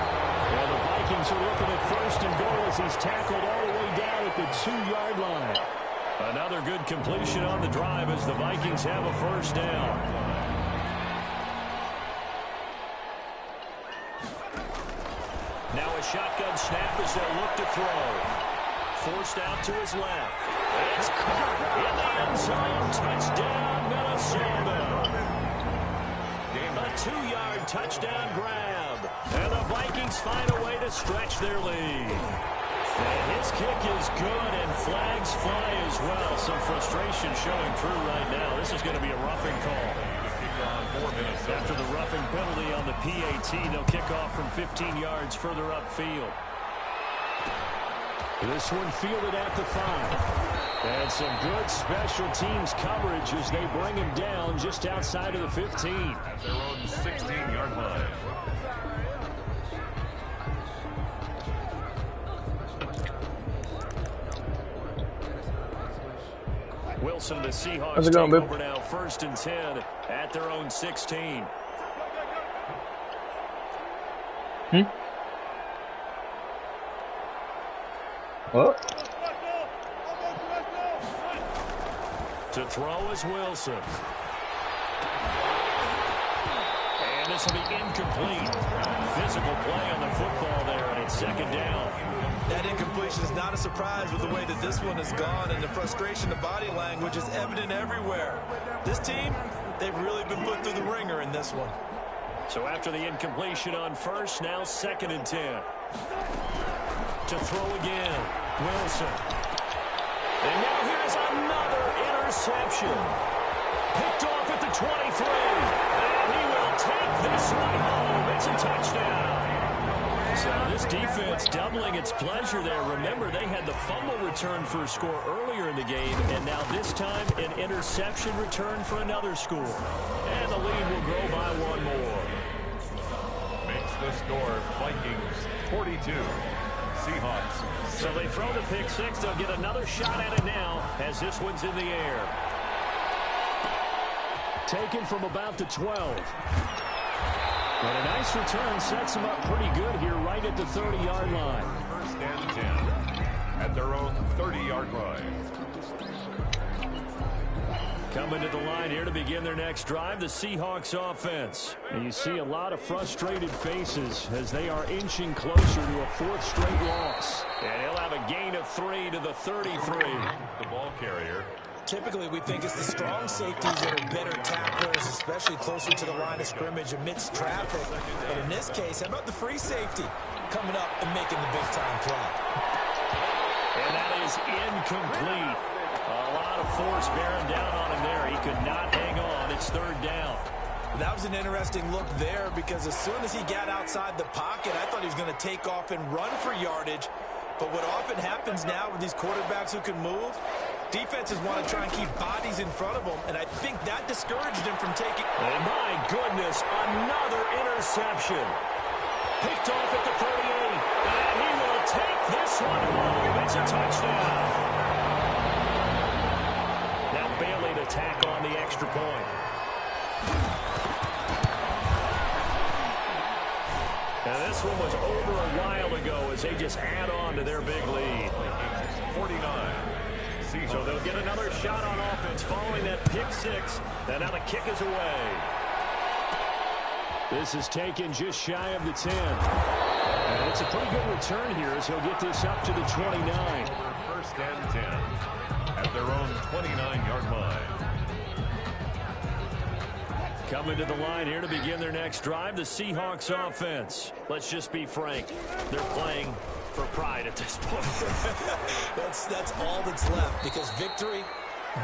And the Vikings are looking at 1st and goal as he's tackled all the way down at the 2-yard line. Another good completion on the drive as the Vikings have a 1st down. Now a shotgun snap as they look to throw. Forced out to his left. It's caught in the end zone. Touchdown, Minnesota. A 2-yard touchdown grab. And the Vikings find a way to stretch their lead. And his kick is good, and flags fly as well. Some frustration showing through right now. This is going to be a roughing call. After the roughing penalty on the PAT, they'll kick off from 15 yards further upfield. This one fielded at the 5. And some good special teams coverage as they bring him down just outside of the 15. At their own 16-yard line. Wilson, the Seahawks, How's it going, take babe? over now, 1st and 10 at their own 16. What? To throw is Wilson. And this will be incomplete. Physical play on the football there, and it's 2nd down. That incompletion is not a surprise with the way that this one has gone, and the frustration of body language is evident everywhere. This team, they've really been put through the ringer in this one. So after the incompletion on 1st, now 2nd and 10. To throw again, Wilson. And now here's another interception. Picked off at the 23. And he will take this one home. It's a touchdown. So this defense doubling its pleasure there. Remember, they had the fumble return for a score earlier in the game, and now this time an interception return for another score. And the lead will grow by 1 more. Makes the score Vikings 42. Seahawks. So they throw the pick 6. They'll get another shot at it now as this one's in the air. Taken from about the 12. And a nice return sets them up pretty good here right at the 30-yard line. 1st and 10 at their own 30-yard line. Coming to the line here to begin their next drive, the Seahawks offense. And you see a lot of frustrated faces as they are inching closer to a 4th straight loss. And he'll have a gain of 3 to the 33. The ball carrier. Typically, we think it's the strong safeties that are better tacklers, especially closer to the line of scrimmage amidst traffic. But in this case, how about the free safety coming up and making the big-time play? And that is incomplete. A lot of force bearing down on him there. He could not hang on. It's 3rd down. That was an interesting look there because as soon as he got outside the pocket, I thought he was going to take off and run for yardage. But what often happens now with these quarterbacks who can move, defenses want to try and keep bodies in front of them, and I think that discouraged him from taking... And my goodness, another interception. Picked off at the 38, and he will take this one home. It's a touchdown. Now Bailey to tack on the extra point. And this one was over a while ago as they just add on to their big lead. 49. So they'll get another shot on offense following that pick 6. And now the kick is away. This is taken just shy of the 10. And it's a pretty good return here as he'll get this up to the 29. 1st and 10 at their own 29-yard line. Coming to the line here to begin their next drive, the Seahawks offense. Let's just be frank. They're playing for pride at this point. That's all that's left because victory,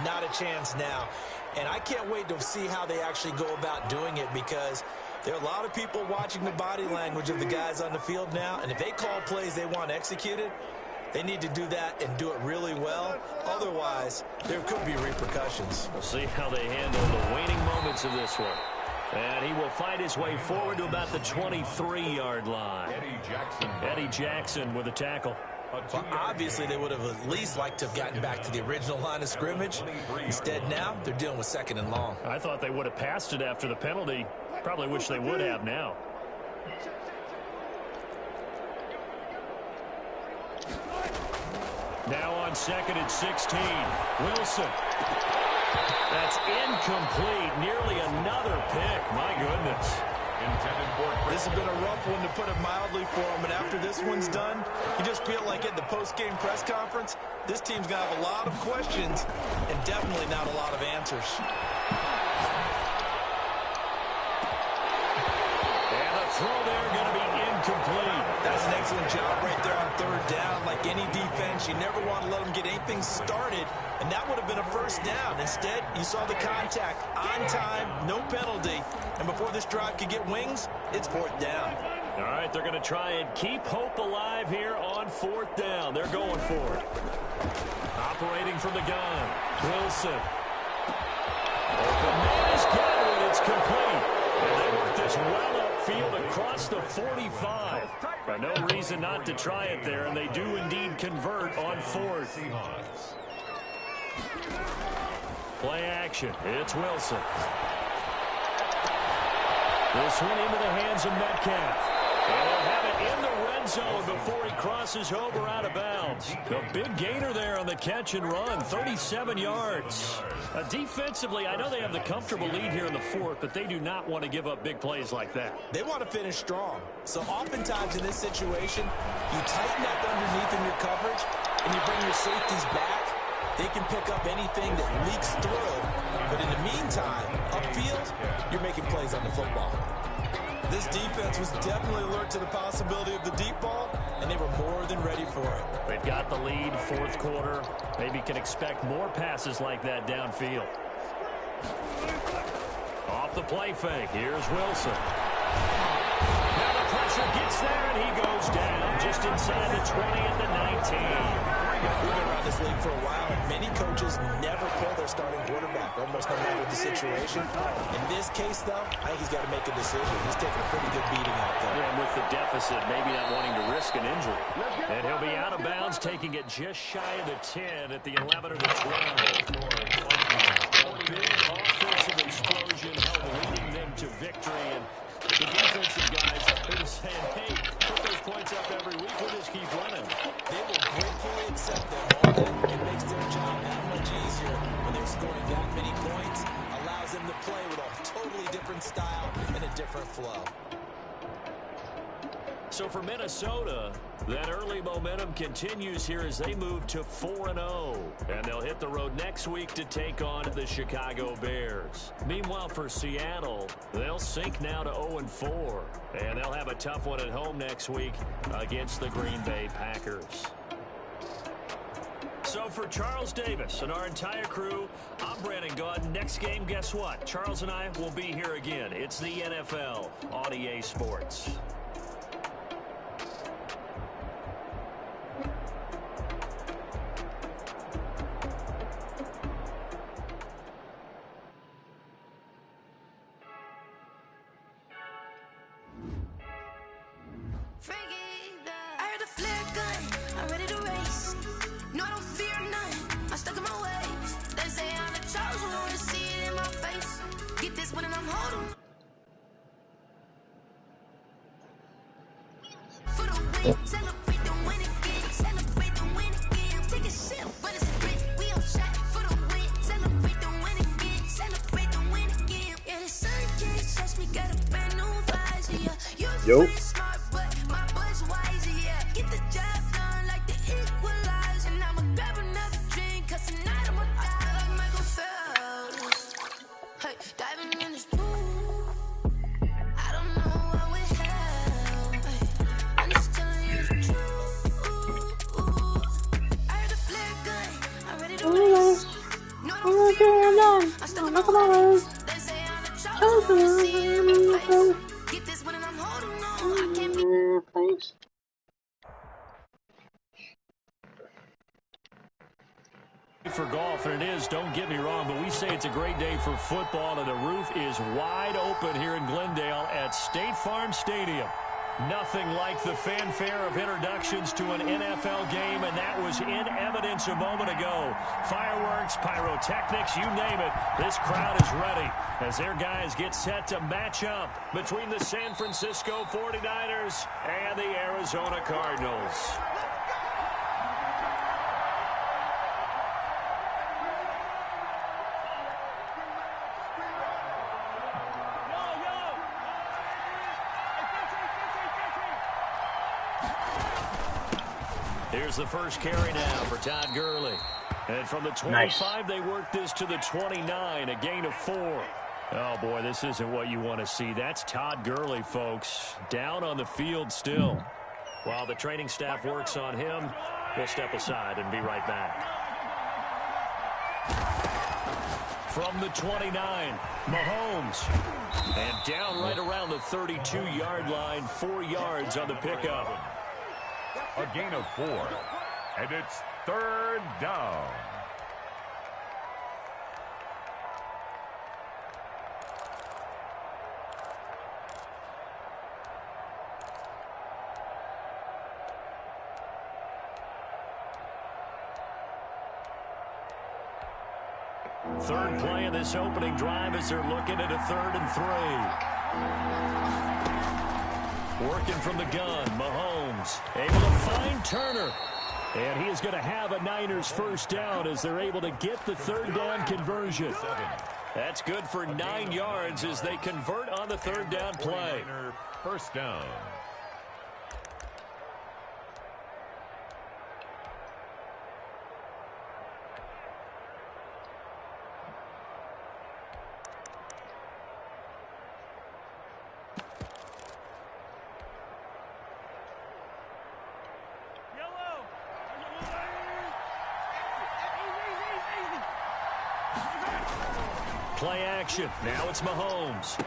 not a chance now. And I can't wait to see how they actually go about doing it because there are a lot of people watching the body language of the guys on the field now. And if they call plays they want executed, they need to do that and do it really well. Otherwise, there could be repercussions. We'll see how they handle the waning moments of this one. And he will fight his way forward to about the 23-yard line. Eddie Jackson with a tackle. Well, obviously, they would have at least liked to have gotten back to the original line of scrimmage. Instead, now, they're dealing with 2nd and long. I thought they would have passed it after the penalty. Probably wish they would have now. Now on 2nd and 16. Wilson. That's incomplete. Nearly another pick. My goodness. This has been a rough one, to put it mildly, for him. And after this one's done, you just feel like at the post-game press conference, this team's going to have a lot of questions and definitely not a lot of answers. And the throw there going to be incomplete. incomplete. That's an excellent job right there on third down. Like any defense, you never want to let them get anything started, and that would have been a first down. Instead, you saw the contact on time, no penalty, and before this drive could get wings, it's fourth down. All right, they're going to try and keep hope alive here on fourth down. They're going for it. Operating from the gun, Wilson. Open man is good, and it's complete. And they work this well upfield across the 45. But no reason not to try it there, and they do indeed convert on fourth. Play action. It's Wilson. This one into the hands of Metcalf. And they'll have it in the red zone before he crosses over out of bounds. The big gainer there on the catch and run, 37 yards. Defensively, I know they have the comfortable lead here in the fourth, but they do not want to give up big plays like that. They want to finish strong. So oftentimes in this situation, you tighten up underneath in your coverage, and you bring your safeties back. They can pick up anything that leaks through. But in the meantime, upfield, you're making plays on the football. This defense was definitely alert to the possibility of the deep ball, and they were more than ready for it. They've got the lead, fourth quarter. Maybe can expect more passes like that downfield. Off the play fake, here's Wilson. Now the pressure gets there, and he goes down just inside the 20 at the 19. We've been around this league for a while, and many coaches never pull their starting quarterback, almost no matter the situation. In this case, though, I think he's got to make a decision. He's taking a pretty good beating out there. Yeah, and with the deficit, maybe not wanting to risk an injury. And he'll be out of bounds, taking it just shy of the 10 at the 11 or the 12. Big offensive explosion, leading them to victory. And the defensive guys are just saying, hey, put those points up every week. We'll just keep running. They will gratefully accept them. It makes their job that much easier when they're scoring that many points. Allows them to play with a totally different style and a different flow. So for Minnesota, that early momentum continues here as they move to 4-0. And they'll hit the road next week to take on the Chicago Bears. Meanwhile, for Seattle, they'll sink now to 0-4. And they'll have a tough one at home next week against the Green Bay Packers. So for Charles Davis and our entire crew, I'm Brandon Gaudin. Next game, guess what? Charles and I will be here again. It's the NFL on EA Sports. Yo. For golf, and it is, don't get me wrong, but we say it's a great day for football, and the roof is wide open here in Glendale at State Farm Stadium. Nothing like the fanfare of introductions to an NFL game, and that was in evidence a moment ago. Fireworks, pyrotechnics, you name it, this crowd is ready as their guys get set to match up between the San Francisco 49ers and the Arizona Cardinals. Here's the first carry now for Todd Gurley. And from the 25, They work this to the 29, a gain of 4. Oh, boy, this isn't what you want to see. That's Todd Gurley, folks. Down on the field still. While the training staff works on him, we'll step aside and be right back. From the 29, Mahomes. And down right around the 32-yard line, 4 yards on the pickup. A gain of 4. And it's 3rd down. Third play of this opening drive as they're looking at a 3rd and 3. Working from the gun, Mahomes able to find Turner. And he is going to have a Niners first down as they're able to get the 3rd down conversion. That's good for 9 yards as they convert on the 3rd down play. First down. Play action. Now it's Mahomes.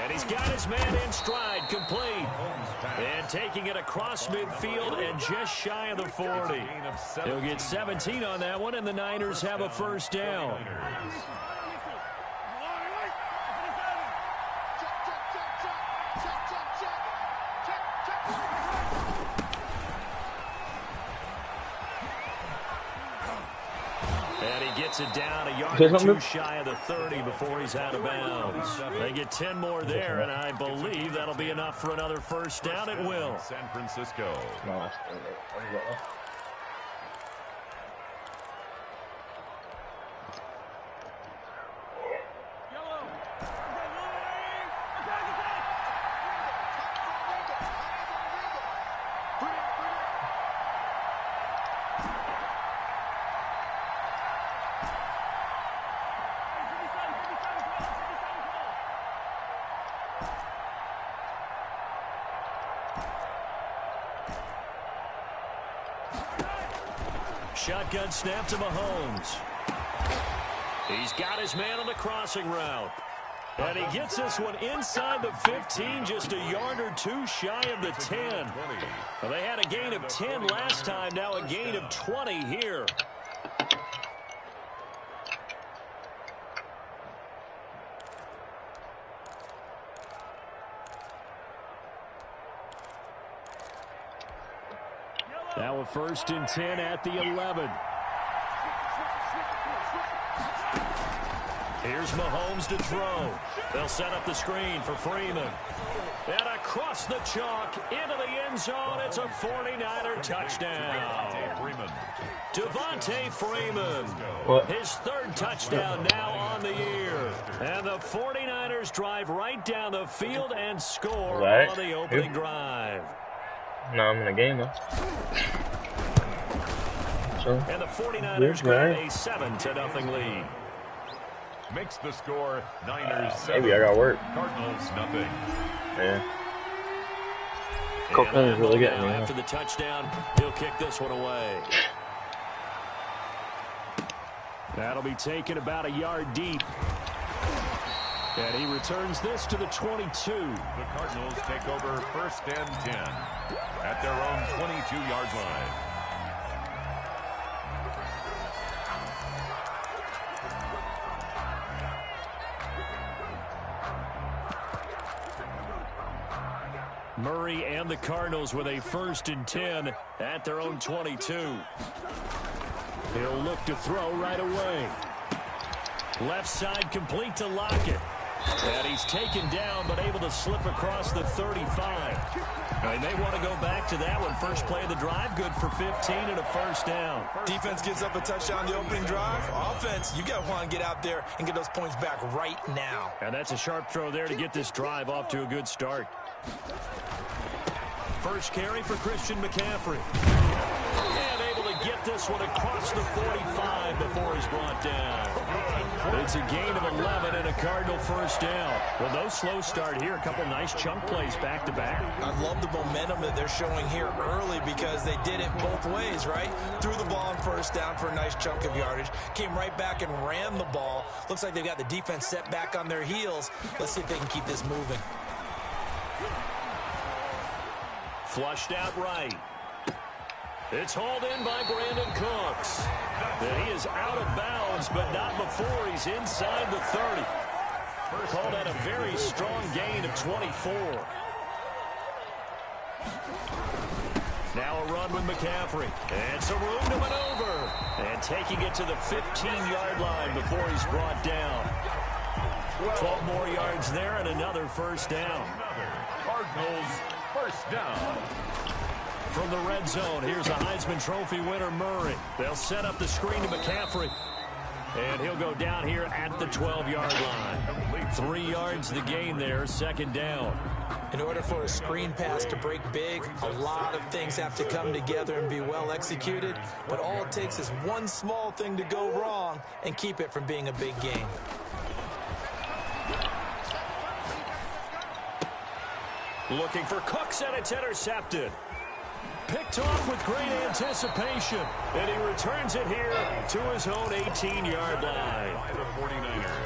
And he's got his man in stride, complete. And taking it across midfield and just shy of the 40. He'll get 17 on that one, and the Niners have a first down. Gets it down a yard or 2 shy of the 30 before he's out of bounds. They get 10 more there, and I believe that'll be enough for another first down. It will. San Francisco. Shotgun snap to Mahomes. He's got his man on the crossing route. And he gets this one inside the 15, just a yard or 2 shy of the 10. Well, they had a gain of 10 last time, now a gain of 20 here. Now a 1st and 10 at the 11. Here's Mahomes to throw. They'll set up the screen for Freeman. And across the chalk into the end zone. It's a 49er touchdown. Devontae Freeman. His 3rd touchdown now on the year. And the 49ers drive right down the field and score on the opening drive. No, I'm in a game though. So, and the 49ers grab a 7-0 lead. Makes the score Niners 7. Maybe I got work. Cardinals nothing. Yeah. Copeland is really getting me. After the touchdown, he'll kick this one away. That'll be taken about a yard deep. And he returns this to the 22. The Cardinals take over 1st and 10 at their own 22-yard line. Murray and the Cardinals with a 1st and 10 at their own 22. He'll look to throw right away. Left side complete to Lockett. And he's taken down, but able to slip across the 35. They may want to go back to that one. First play of the drive, good for 15 and a first down. Defense gives up a touchdown the opening drive. Offense, you got to want to get out there and get those points back right now. And that's a sharp throw there to get this drive off to a good start. First carry for Christian McCaffrey. And able to get this one across the 45 before he's brought down. It's a gain of 11 and a Cardinal first down. Well, no slow start here. A couple nice chunk plays back-to-back. I love the momentum that they're showing here early because they did it both ways, right? Threw the ball on first down for a nice chunk of yardage. Came right back and ran the ball. Looks like they've got the defense set back on their heels. Let's see if they can keep this moving. Flushed out right. It's hauled in by Brandon Cooks. And he is out of bounds, but not before he's inside the 30. Called out a very strong gain of 24. Now a run with McCaffrey. And some room to maneuver. And taking it to the 15-yard line before he's brought down. 12 more yards there and another first down. Cardinals first down. From the red zone, here's a Heisman Trophy winner, Murray. They'll set up the screen to McCaffrey. And he'll go down here at the 12-yard line. 3 yards the gain there, second down. In order for a screen pass to break big, a lot of things have to come together and be well executed. But all it takes is one small thing to go wrong and keep it from being a big gain. Looking for Cooks, and it's intercepted. Picked off with great anticipation. And he returns it here to his own 18-yard line.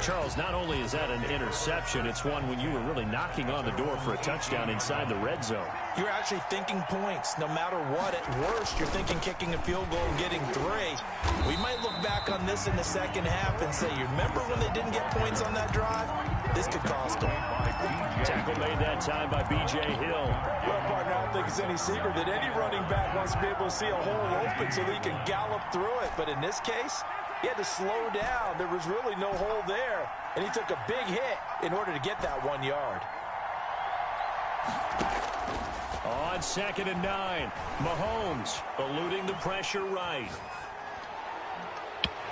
Charles, not only is that an interception, it's one when you were really knocking on the door for a touchdown inside the red zone. You're actually thinking points. No matter what, at worst, you're thinking kicking a field goal and getting 3. We might look back on this in the second half and say, you remember when they didn't get points on that drive? This could cost them. Tackle made that time by B.J. Hill. Well, partner, I don't think it's any secret that any running back wants to be able to see a hole open so that he can gallop through it. But in this case, he had to slow down. There was really no hole there. And he took a big hit in order to get that 1 yard. On 2nd and 9, Mahomes eluding the pressure right.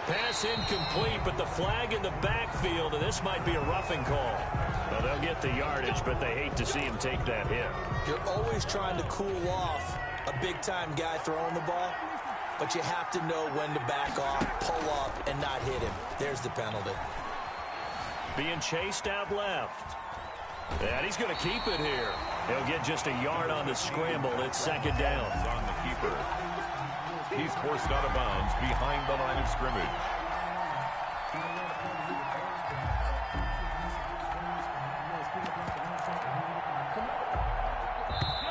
Pass incomplete, but the flag in the backfield, and this might be a roughing call. Well, they'll get the yardage, but they hate to see him take that hit. You're always trying to cool off a big-time guy throwing the ball, but you have to know when to back off, pull up, and not hit him. There's the penalty. Being chased out left. And he's going to keep it here. He'll get just a yard on the scramble. It's 2nd down. On the keeper. He's forced out of bounds behind the line of scrimmage.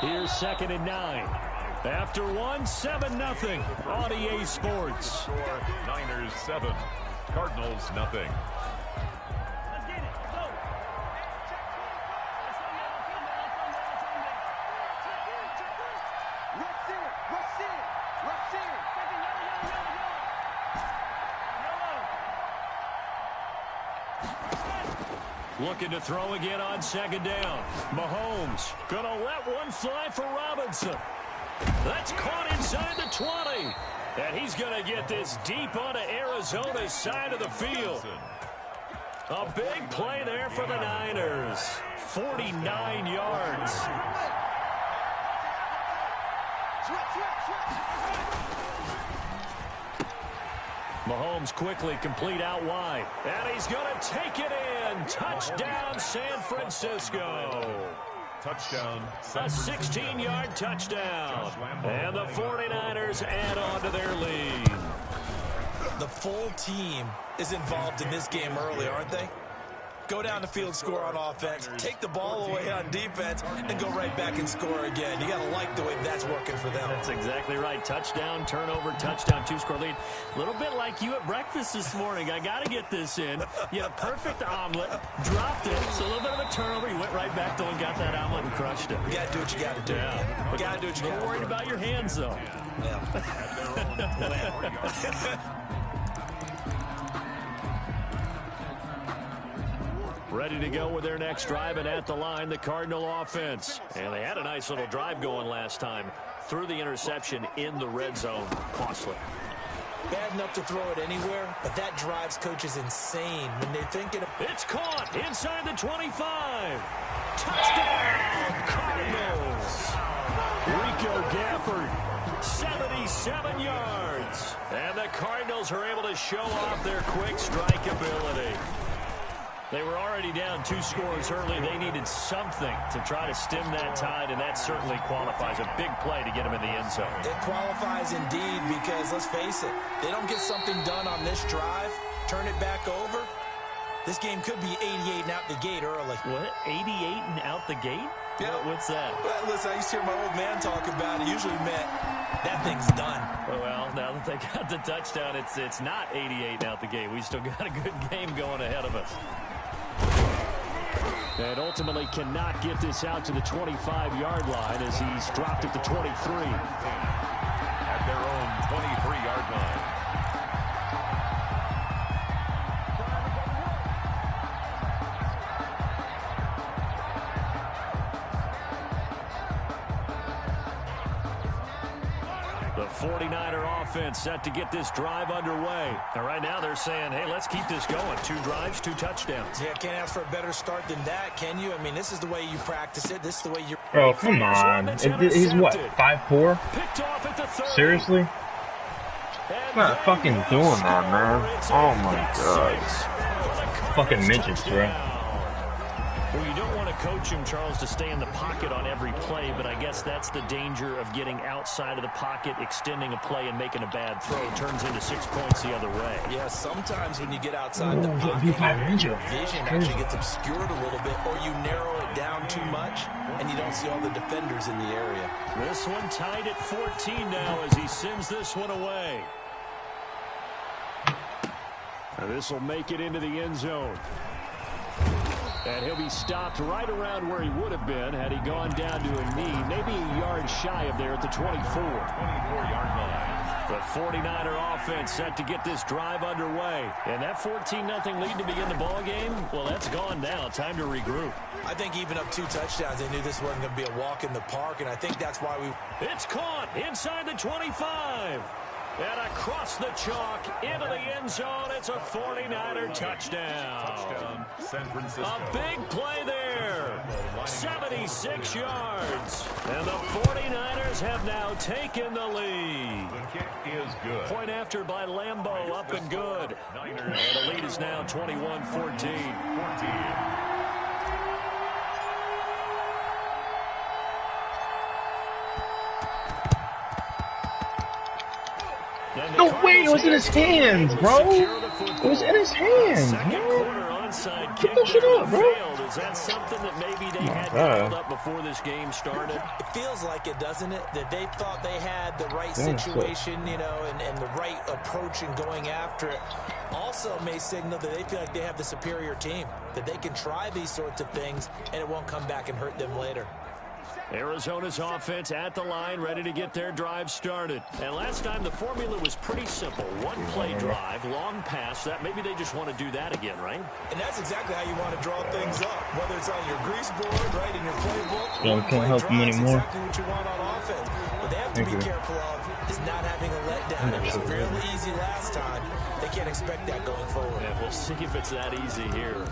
Here's 2nd and 9. After 7-0 on EA Sports. Niners 7, Cardinals nothing. Looking to throw again on 2nd down. Mahomes gonna let one fly for Robinson. That's caught inside the 20. And he's gonna get this deep onto Arizona's side of the field. A big play there for the Niners. 49 yards. Mahomes quickly complete out wide. And he's going to take it in. Touchdown, San Francisco. Touchdown. A 16-yard touchdown. And the 49ers add on to their lead. The full team is involved in this game early, aren't they? Go down the field, score on offense, take the ball away on defense, and go right back and score again. You got to like the way that's working for them. That's exactly right. Touchdown, turnover, touchdown, 2-score lead. A little bit like you at breakfast this morning. I got to get this in. You had a perfect omelet, dropped it, so a little bit of a turnover. You went right back, though, and got that omelet and crushed it. You got to do what you got to do. Yeah. You got to do what you got to do. Don't worry about your hands, though. Yeah. Ready to go with their next drive, and at the line, the Cardinal offense. And they had a nice little drive going last time. Threw the interception in the red zone. Costly. Bad enough to throw it anywhere, but that drives coaches insane when they're thinking of... It's caught inside the 25. Touchdown, Cardinals. Rico Gafford, 77 yards. to show off their quick strike ability. They were already down 2 scores early. They needed something to try to stem that tide, and that certainly qualifies. A big play to get them in the end zone. It qualifies indeed because, let's face it, they don't get something done on this drive, turn it back over, this game could be 88 and out the gate early. What? 88 and out the gate? Yeah. What's that? Well, listen, I used to hear my old man talk about it. Usually meant that thing's done. Well, now that they got the touchdown, it's not 88 and out the gate. We still got a good game going ahead of us. And ultimately cannot get this out to the 25-yard line as he's dropped at the 23. At their own 23-yard line. The 49er offense set to get this drive underway. And right now they're saying, hey, let's keep this going. 2 drives, 2 touchdowns. Yeah, can't ask for a better start than that, can you? I mean, this is the way you practice it. This is the way you... Bro, come on. He's what, 5'4"? Seriously? I'm not fucking doing that, man. Oh my god. Fucking midgets, bro. Well, you don't want to coach him, Charles, to stay in the pocket on every play, but I guess that's the danger of getting outside of the pocket, extending a play, and making a bad throw. Turns into 6 points the other way. Yeah, sometimes when you get outside the pocket, your vision actually gets obscured a little bit, or you narrow it down too much, and you don't see all the defenders in the area. This one tied at 14 now as he sends this one away. This will make it into the end zone. And he'll be stopped right around where he would have been had he gone down to a knee, maybe a yard shy of there at the 24. 24-yard line. The 49er offense set to get this drive underway. And that 14-0 lead to begin the ball game, well, that's gone now. Time to regroup. I think even up 2 touchdowns, they knew this wasn't going to be a walk in the park, and I think that's why we... It's caught inside the 25. And across the chalk into the end zone. It's a 49er touchdown. San Francisco. A big play there. 76 yards. And the 49ers have now taken the lead. The kick is good. Point after by Lambeau, up and good. And the lead is now 21-14. No way, it was in his hands, bro. It was in his hands, man. Get that shit up, bro. Is that something that maybe they had built up before this game started? It feels like it, doesn't it? That they thought they had the right situation, you know, and the right approach in going after it. Also may signal that they feel like they have the superior team, that they can try these sorts of things, and it won't come back and hurt them later. Arizona's offense at the line, ready to get their drive started. And last time, the formula was pretty simple. 1-play drive, long pass. That maybe they just want to do that again, right? And that's exactly how you want to draw things up, whether it's on your grease board, right, in your playbook. Yeah, we can't help him anymore. Exactly what you want on offense. What they have to be careful of is not having a letdown. It was real easy last time. They can't expect that going forward. Yeah, we'll see if it's that easy here.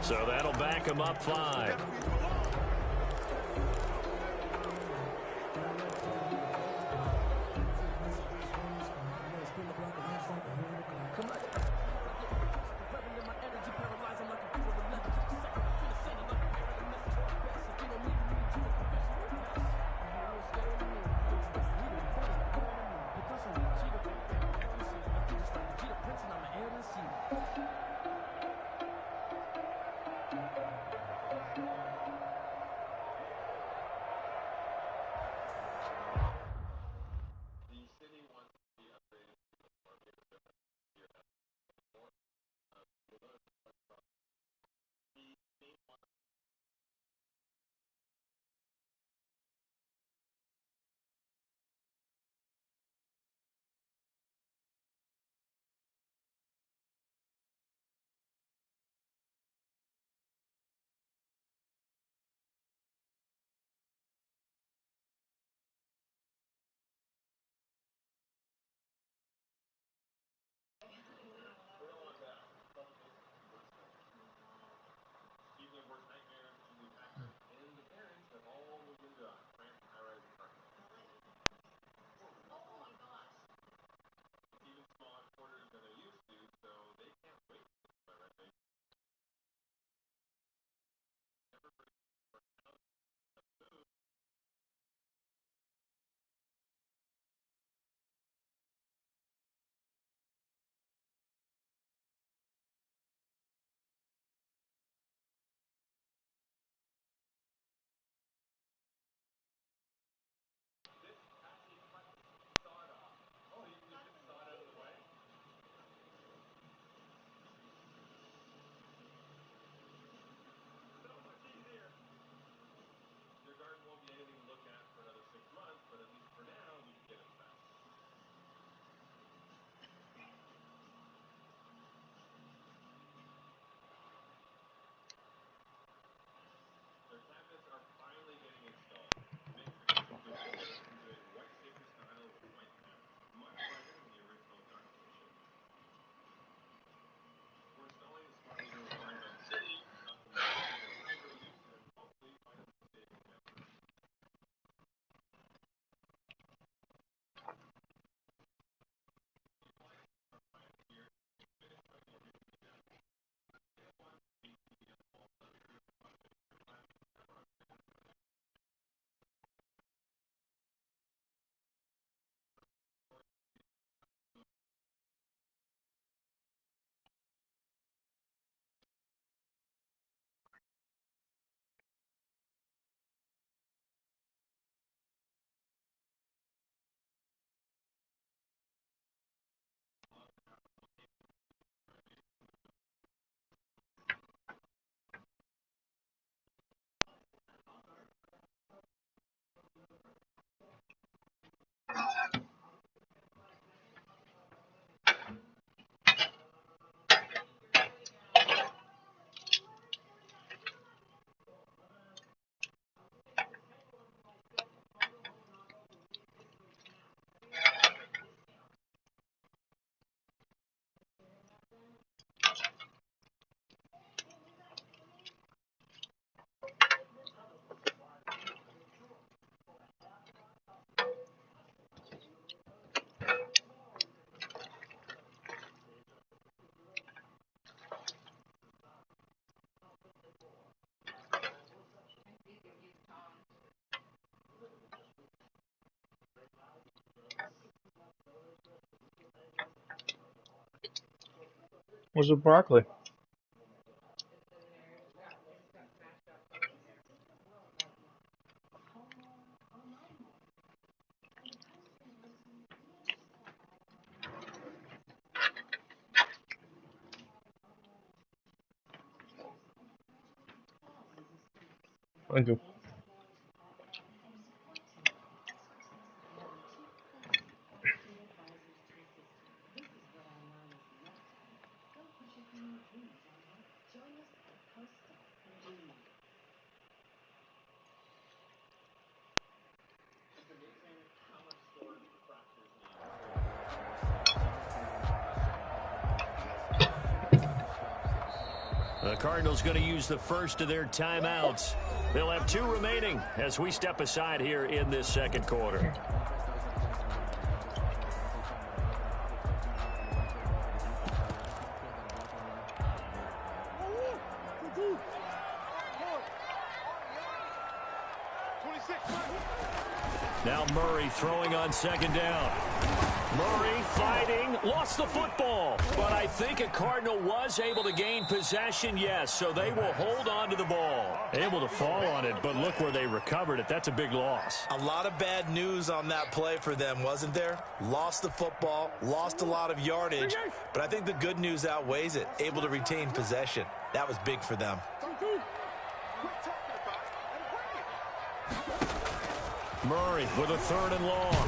So that'll back him up 5. What's with broccoli? Thank you. The Cardinals going to use the first of their timeouts. They'll have 2 remaining as we step aside here in this second quarter. Now Murray throwing on second down. Murray fighting, lost the football. But I think a Cardinal was able to gain possession, yes, so they will hold on to the ball. Able to fall on it, but look where they recovered it. That's a big loss. A lot of bad news on that play for them, wasn't there? Lost the football, lost a lot of yardage, but I think the good news outweighs it. Able to retain possession. That was big for them. Murray with a 3rd and long.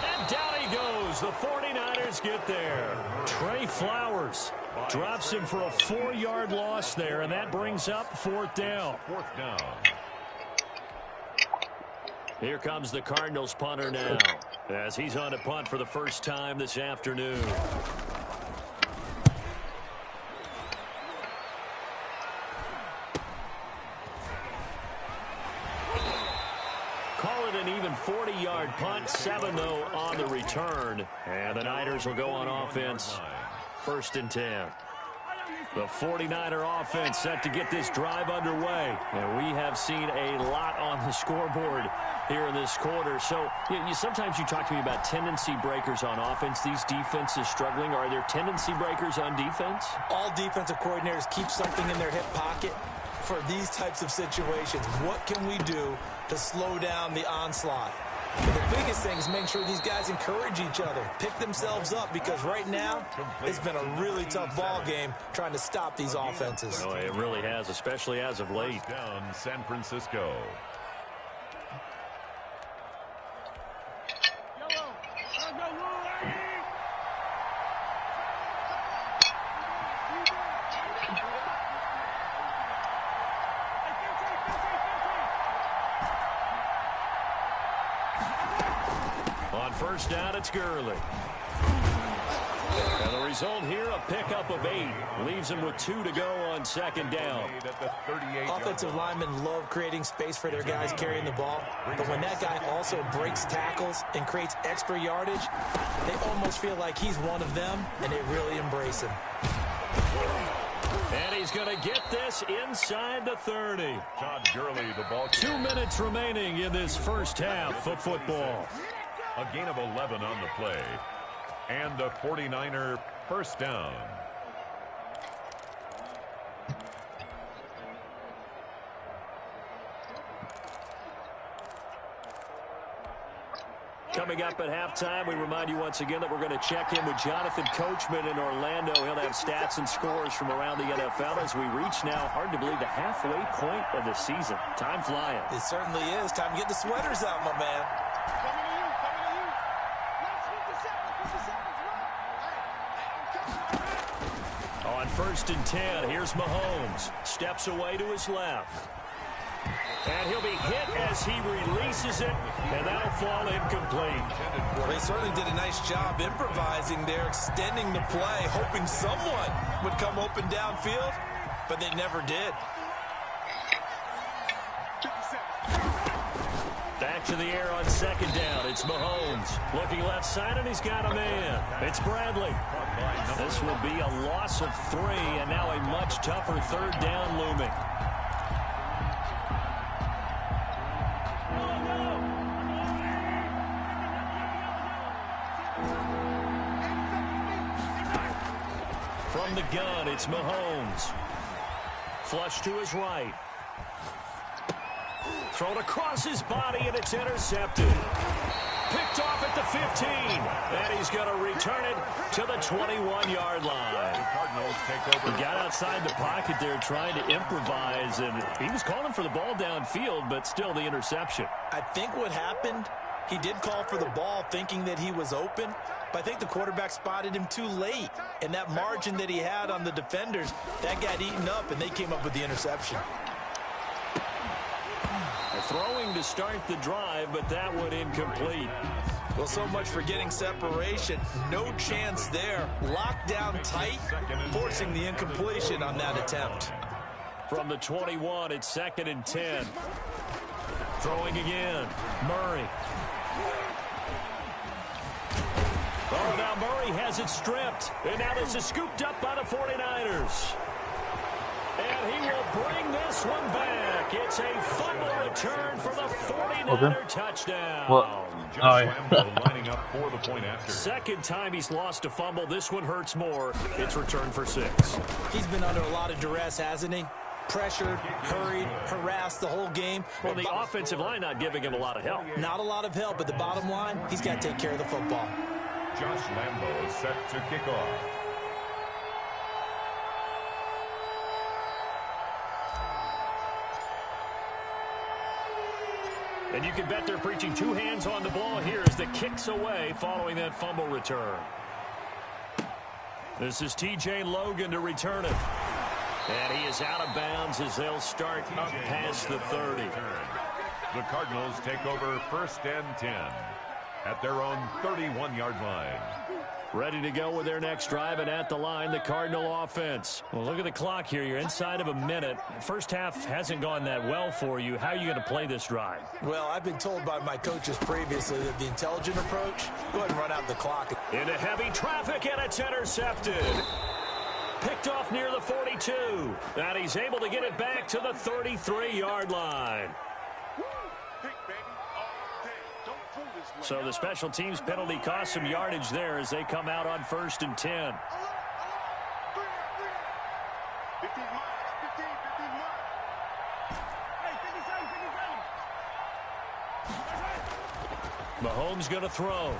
And down he goes. The 49ers get there. Trey Flowers drops him for a 4-yard loss there, and that brings up 4th down. 4th down. Here comes the Cardinals punter now as he's on to punt for the first time this afternoon. Call it an even 40-yard punt, 7 though on the return. And the Niners will go on offense, 1st and 10. The 49er offense set to get this drive underway. And we have seen a lot on the scoreboard here in this quarter. So sometimes you talk to me about tendency breakers on offense. These defenses struggling. Are there tendency breakers on defense? All defensive coordinators keep something in their hip pocket for these types of situations. What can we do to slow down the onslaught? But the biggest thing is make sure these guys encourage each other, pick themselves up, because right now it's been a really tough ball game trying to stop these offenses. Oh, it really has, especially as of late. Down San Francisco. On 1st down, it's Gurley. And the result here, a pickup of 8. Leaves him with 2 to go on 2nd down. Offensive linemen love creating space for their guys carrying the ball. But when that guy also breaks tackles and creates extra yardage, they almost feel like he's one of them, and they really embrace him. And he's going to get this inside the 30. Todd Gurley, the ball. 2 minutes remaining in this first half of football. A gain of 11 on the play. And a 49er 1st down. Coming up at halftime, we remind you once again that we're going to check in with Jonathan Coachman in Orlando. He'll have stats and scores from around the NFL as we reach now, hard to believe, the halfway point of the season. Time flying. It certainly is. Time to get the sweaters out, my man. On 1st and 10, here's Mahomes. Steps away to his left. And he'll be hit as he releases it, and that'll fall incomplete. Well, they certainly did a nice job improvising there, extending the play, hoping someone would come open downfield, but they never did. Back to the air on 2nd down. It's Mahomes. Looking left side, and he's got a man. It's Bradley. This will be a loss of 3, and now a much tougher 3rd down looming. From From the gun, it's Mahomes. Flush to his right. Thrown across his body, and it's intercepted. Picked off at the 15, and he's going to return it to the 21-yard line. The Cardinals take over. He got outside the pocket there trying to improvise, and he was calling for the ball downfield, but still the interception. I think what happened, he did call for the ball thinking that he was open, but I think the quarterback spotted him too late. And that margin that he had on the defenders, that got eaten up, and they came up with the interception. Throwing to start the drive, but that one incomplete. Well, so much for getting separation. No chance there. Locked down tight, forcing the incompletion on that attempt. From the 21, it's 2nd and 10. Throwing again. Murray. Oh, now Murray has it stripped. And now this is scooped up by the 49ers. And he will bring this one back. It's a fumble return for the 49er touchdown. Josh Lambo lining up for the point after. Second time he's lost a fumble. This one hurts more. It's returned for 6. He's been under a lot of duress, hasn't he? Pressured, hurried, harassed the whole game. Well, the offensive line not giving him a lot of help. Not a lot of help, but the bottom line, he's got to take care of the football. Josh Lambo is set to kick off. And you can bet they're preaching 2 hands on the ball here as the kick's away following that fumble return. This is T.J. Logan to return it. And he is out of bounds as they'll start up past the 30. The Cardinals take over 1st and 10 at their own 31-yard line. Ready to go with their next drive, and at the line, the Cardinal offense. Well, look at the clock here. You're inside of a minute. First half hasn't gone that well for you. How are you going to play this drive? Well, I've been told by my coaches previously that the intelligent approach, go ahead and run out the clock. Into heavy traffic, and it's intercepted. Picked off near the 42. And he's able to get it back to the 33-yard line. So the special teams penalty cost some yardage there as they come out on 1st and 10. Mahomes going to throw.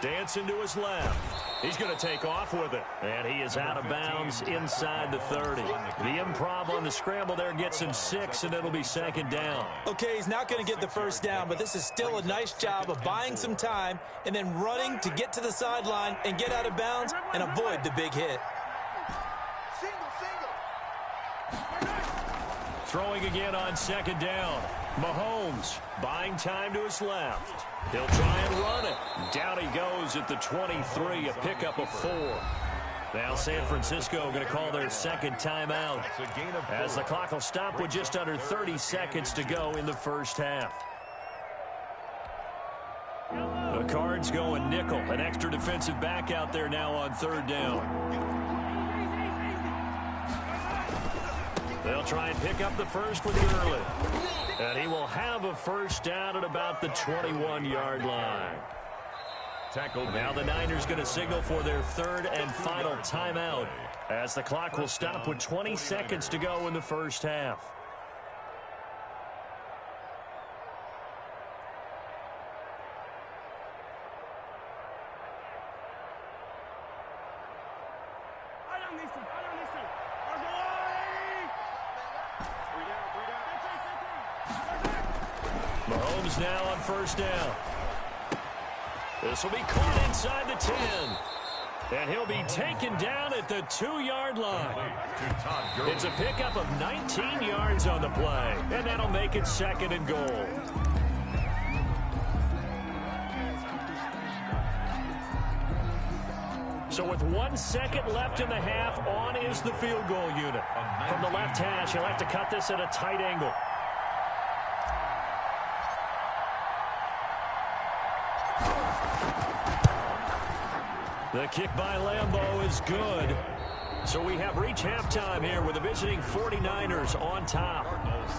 Dancing to his left. He's going to take off with it. And he is out of bounds inside the 30. The improv on the scramble there gets him 6, and it'll be 2nd down. Okay, he's not going to get the first down, but this is still a nice job of buying some time and then running to get to the sideline and get out of bounds and avoid the big hit. Throwing again on 2nd down. Mahomes buying time to his left. He'll try and run it. Down he goes at the 23, a pickup of 4. Now San Francisco going to call their 2nd timeout as the clock will stop with just under 30 seconds to go in the first half. The Cards going nickel, an extra defensive back out there now on 3rd down. They'll try and pick up the first with Early. And he will have a first down at about the 21-yard line. Now the Niners going to signal for their 3rd and final timeout as the clock will stop with 20 seconds to go in the first half. Mahomes now on 1st down. This will be caught inside the 10. And he'll be taken down at the 2-yard line. It's a pickup of 19 yards on the play. And that'll make it 2nd and goal. So with 1 second left in the half, on is the field goal unit. From the left hash, he'll have to cut this at a tight angle. The kick by Lambo is good. So we have reached halftime here with the visiting 49ers on top.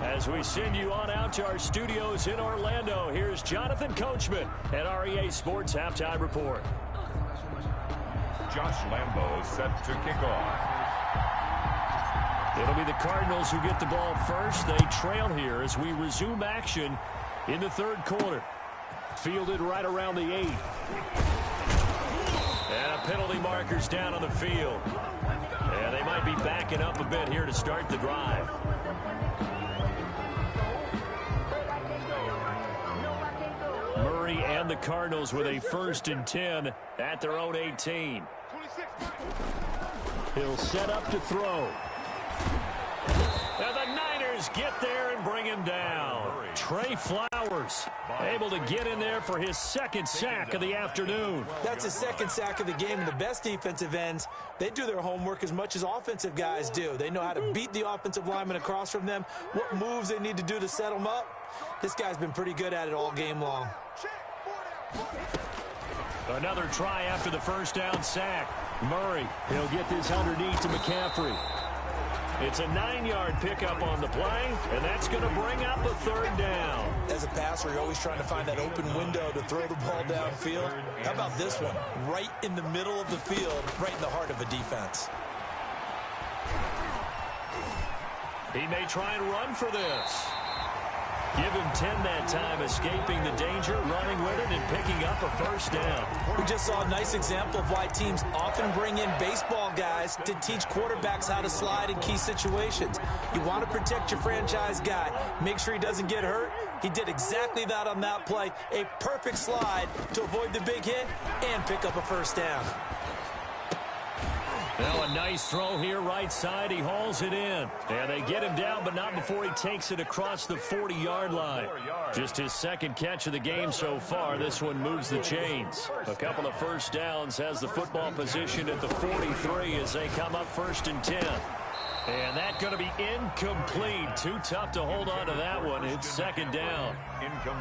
As we send you on out to our studios in Orlando, here's Jonathan Coachman at REA Sports Halftime Report. Josh Lambo set to kick off. It'll be the Cardinals who get the ball first. They trail here as we resume action in the third quarter. Fielded right around the 8. And a penalty marker's down on the field. And they might be backing up a bit here to start the drive. Murray and the Cardinals with a 1st and 10 at their own 18. He'll set up to throw. And the Niners get there and bring him down. Trey Flowers able to get in there for his 2nd sack of the afternoon. That's his 2nd sack of the game, and the best defensive ends, they do their homework as much as offensive guys do. They know how to beat the offensive lineman across from them, what moves they need to do to set them up. This guy's been pretty good at it all game long. Another try after the 1st down sack. Murray, he'll get this underneath to McCaffrey. It's a 9-yard pickup on the play, and that's going to bring up a 3rd down. As a passer, you're always trying to find that open window to throw the ball downfield. How about this one? Right in the middle of the field, right in the heart of a defense. He may try and run for this. Give him 10 that time, escaping the danger, running with it, and picking up a 1st down. We just saw a nice example of why teams often bring in baseball guys to teach quarterbacks how to slide in key situations. You want to protect your franchise guy. Make sure he doesn't get hurt. He did exactly that on that play. A perfect slide to avoid the big hit and pick up a 1st down. Now a nice throw here right side. He hauls it in. And they get him down, but not before he takes it across the 40-yard line. Just his 2nd catch of the game so far. This one moves the chains. A couple of 1st downs, has the football position at the 43 as they come up 1st and 10. And that's going to be incomplete. Too tough to hold on to that one. It's 2nd down.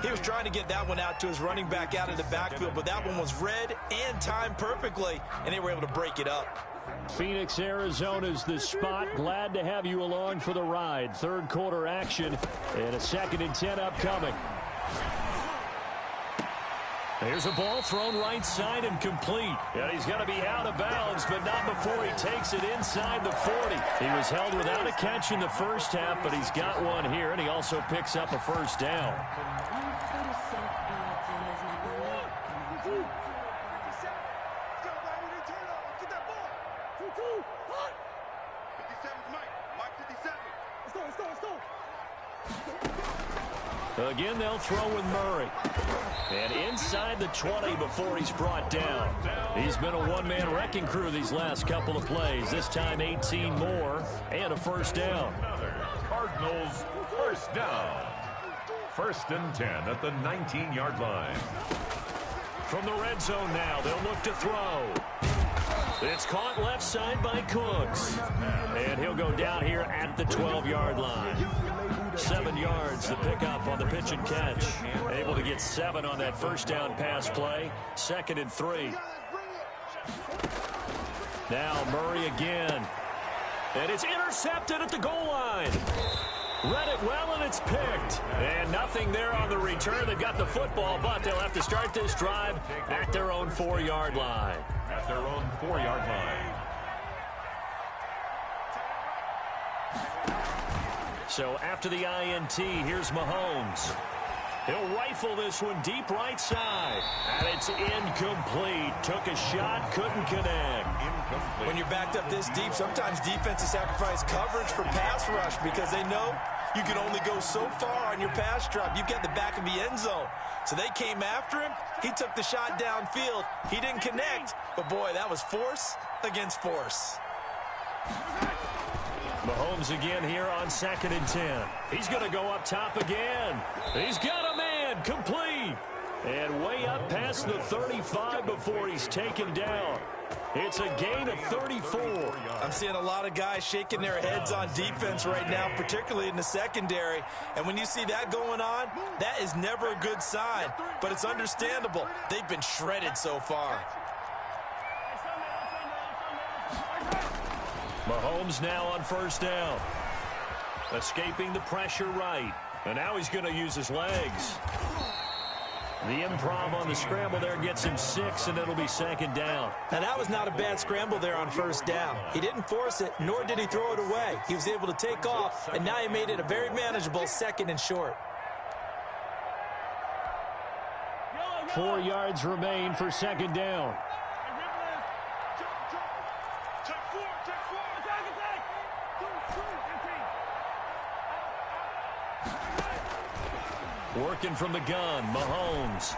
He was trying to get that one out to his running back out of the backfield, but that one was read and timed perfectly, and they were able to break it up. Phoenix, Arizona's the spot. Glad to have you along for the ride. 3rd quarter action and a 2nd and 10 upcoming. There's a ball thrown right side and complete. And he's going to be out of bounds, but not before he takes it inside the 40. He was held without a catch in the 1st half, but he's got one here, and he also picks up a 1st down. Again, they'll throw with Murray. And inside the 20 before he's brought down. He's been a one-man wrecking crew these last couple of plays. This time 18 more and a 1st down. Cardinals 1st down. 1st and 10 at the 19-yard line. From the red zone now, they'll look to throw. It's caught left side by Cooks. And he'll go down here at the 12-yard line. 7 yards the pickup on the pitch and catch. Able to get 7 on that 1st down pass play. 2nd and 3. Now Murray again. And it's intercepted at the goal line. Read it well, and it's picked. And nothing there on the return. They've got the football, but they'll have to start this drive at their own 4-yard line. At their own 4-yard line. So after the INT, here's Mahomes. He'll rifle this one deep right side. And it's incomplete. Took a shot, couldn't connect. Incomplete. When you're backed up this deep, sometimes defenses sacrifice coverage for pass rush because they know you can only go so far on your pass drop. You've got the back of the end zone. So they came after him. He took the shot downfield. He didn't connect. But, boy, that was force against force. Mahomes again here on 2nd and 10. He's going to go up top again. He's got a man, complete. And way up past the 35 before he's taken down. It's a gain of 34. I'm seeing a lot of guys shaking their heads on defense right now, particularly in the secondary. And when you see that going on, that is never a good sign. But it's understandable. They've been shredded so far. Mahomes now on 1st down. Escaping the pressure right. And now he's going to use his legs. The improv on the scramble there gets him 6, and it'll be second down. Now, that was not a bad scramble there on first down. He didn't force it, nor did he throw it away. He was able to take off, and now he made it a very manageable second and short. 4 yards remain for second down. Working from the gun, Mahomes.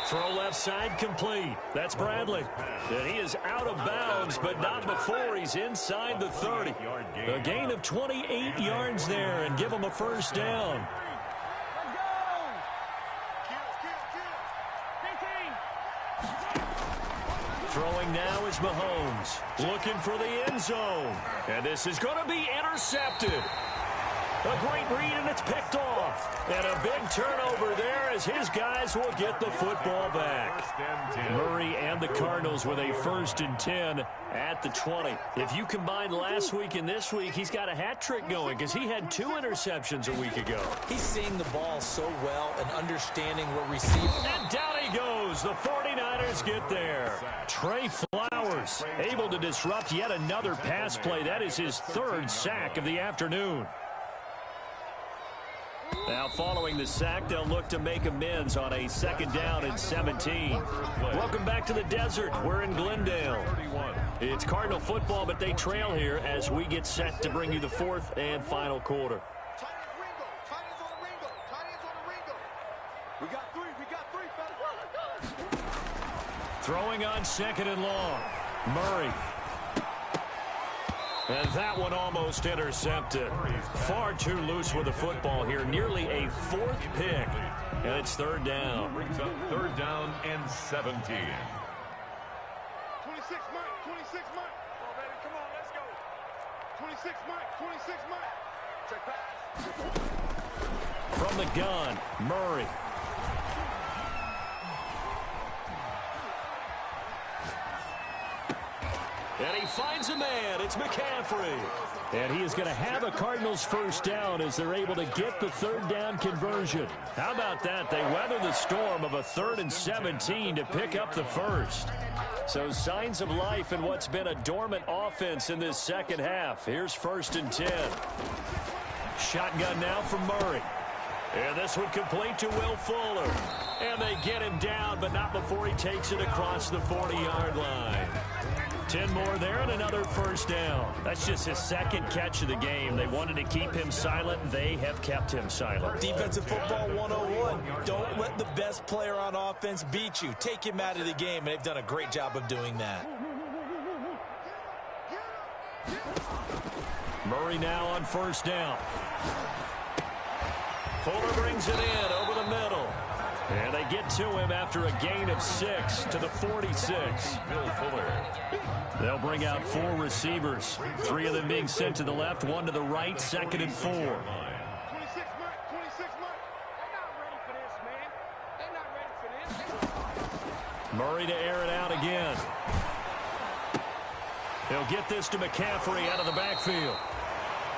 Throw left side, complete. That's Bradley. And he is out of bounds, but not before he's inside the 30. A gain of 28 yards there, and give him a first down. Throwing now is Mahomes. Looking for the end zone. And this is going to be intercepted. A great read, and it's picked off. And a big turnover there as his guys will get the football back. Murray and the Cardinals with a 1st and 10 at the 20. If you combine last week and this week, he's got a hat trick going because he had 2 interceptions a week ago. He's seeing the ball so well and understanding what receivers. And down he goes. The 49ers get there. Trey Flowers able to disrupt yet another pass play. That is his 3rd sack of the afternoon. Now following the sack, they'll look to make amends on a 2nd down and 17. Welcome back to the desert. We're in Glendale. It's Cardinal football, but they trail here as we get set to bring you the 4th and final quarter. Throwing on 2nd and long. Murray. And that one almost intercepted. Far too loose with the football here. Nearly a 4th pick. And it's 3rd down. Brings up 3rd down and 17. 26 Mike. 26 Mike. Oh, baby, come on, let's go. 26 Mike. 26 Mike. Check pass. From the gun, Murray. And he finds a man. It's McCaffrey. And he is going to have a Cardinals 1st down as they're able to get the 3rd down conversion. How about that? They weather the storm of a 3rd and 17 to pick up the 1st. So signs of life in what's been a dormant offense in this second half. Here's 1st and 10. Shotgun now from Murray. And this one complete to Will Fuller. And they get him down, but not before he takes it across the 40-yard line. 10 more there and another 1st down. That's just his 2nd catch of the game. They wanted to keep him silent. They have kept him silent. Defensive football 101. Don't let the best player on offense beat you. Take him out of the game, and they've done a great job of doing that. Murray now on 1st down. Fuller brings it in over the middle. And they get to him after a gain of 6 to the 46. Will Fuller. They'll bring out 4 receivers. 3 of them being sent to the left, 1 to the right, 2nd and 4. 26 Mike. 26 Mike. They're not ready for this, man. They're not ready for this. Murray to air it out again. He'll get this to McCaffrey out of the backfield.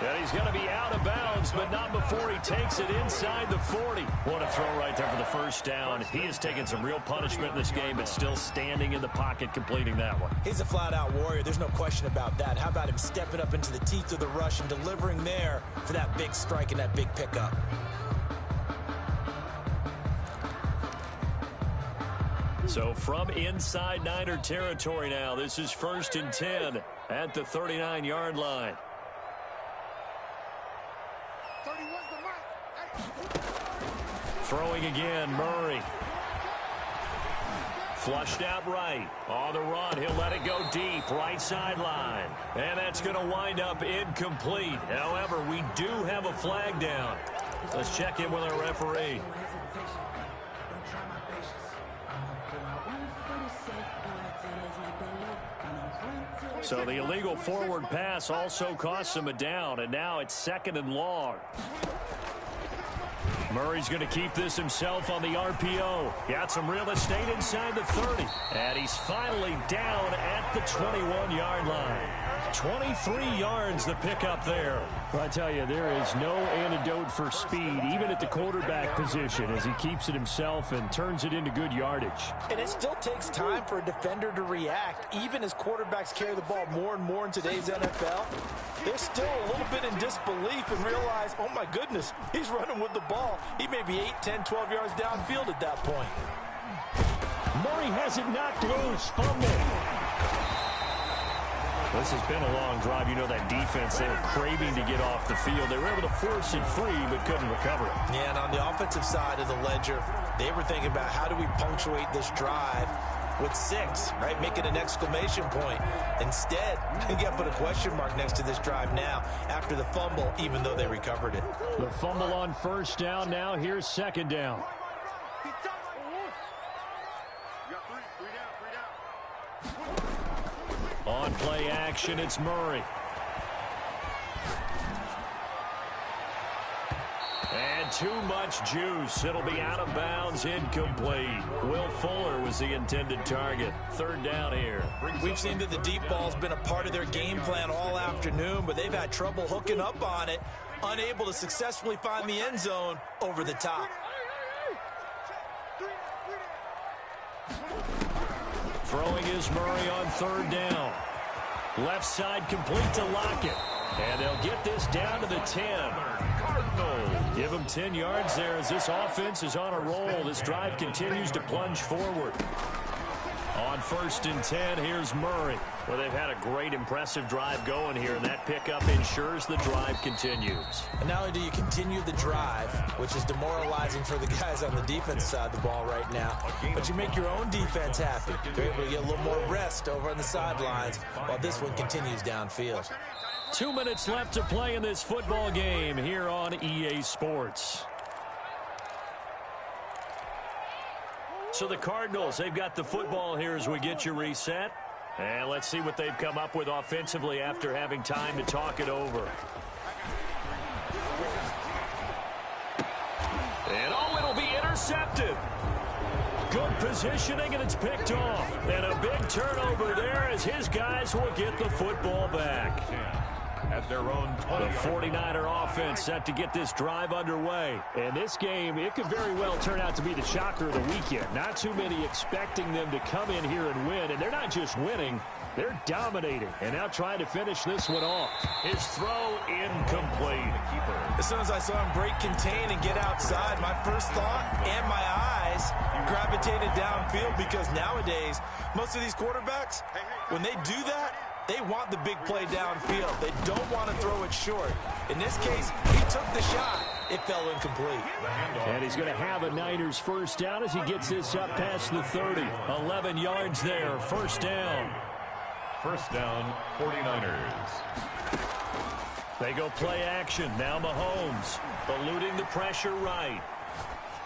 And he's going to be out of bounds, but not before he takes it inside the 40. What a throw right there for the 1st down. He has taken some real punishment in this game, but still standing in the pocket, completing that one. He's a flat-out warrior. There's no question about that. How about him stepping up into the teeth of the rush and delivering there for that big strike and that big pickup? So from inside Niner territory now, this is 1st and 10 at the 39-yard line. Throwing again, Murray. Flushed out right. On the run, he'll let it go deep, right sideline. And that's going to wind up incomplete. However, we do have a flag down. Let's check in with our referee. So the illegal forward pass also costs him a down, and now it's 2nd and long. Murray's going to keep this himself on the RPO. Got some real estate inside the 30. And he's finally down at the 21-yard line. 23 yards the pickup there. Well, I tell you, there is no antidote for speed, even at the quarterback position, as he keeps it himself and turns it into good yardage. And it still takes time for a defender to react. Even as quarterbacks carry the ball more and more in today's NFL, they're still a little bit in disbelief and realize, oh my goodness, he's running with the ball. He may be 8, 10, 12 yards downfield at that point. Murray has it knocked loose. Fumble. This has been a long drive. You know that defense, they were craving to get off the field. They were able to force it free, but couldn't recover it. Yeah, and on the offensive side of the ledger, they were thinking about how do we punctuate this drive with 6, right? Make it an exclamation point. Instead, you got to put a question mark next to this drive now after the fumble, even though they recovered it. The fumble on first down. Now here's second down. On play action, it's Murray. And too much juice. It'll be out of bounds, incomplete. Will Fuller was the intended target. Third down here. We've seen that the deep ball's been a part of their game plan all afternoon, but they've had trouble hooking up on it, unable to successfully find the end zone over the top. Throwing is Murray on third down. Left side complete to Lockett. And they'll get this down to the 10. Cardinals. Give them 10 yards there as this offense is on a roll. This drive continues to plunge forward. On first and 10, here's Murray. Well, they've had a great, impressive drive going here, and that pickup ensures the drive continues. And not only do you continue the drive, which is demoralizing for the guys on the defense side of the ball right now, but you make your own defense happy. They're able to get a little more rest over on the sidelines while this one continues downfield. 2 minutes left to play in this football game here on EA Sports. So the Cardinals, they've got the football here as we get you reset. And let's see what they've come up with offensively after having time to talk it over. And oh, it'll be intercepted. Good positioning, and it's picked off. And a big turnover there as his guys will get the football back. At their own 20. The 49er offense set to get this drive underway. And this game, it could very well turn out to be the shocker of the weekend. Not too many expecting them to come in here and win. And they're not just winning, they're dominating. And now trying to finish this one off. His throw incomplete. As soon as I saw him break contain and get outside, my first thought and my eyes gravitated downfield, because nowadays, most of these quarterbacks, when they do that, they want the big play downfield. They don't want to throw it short. In this case, he took the shot. It fell incomplete. And he's going to have a Niners first down as he gets this up past the 30. 11 yards there, first down. First down, 49ers. They go play action. Now Mahomes eluding the pressure right.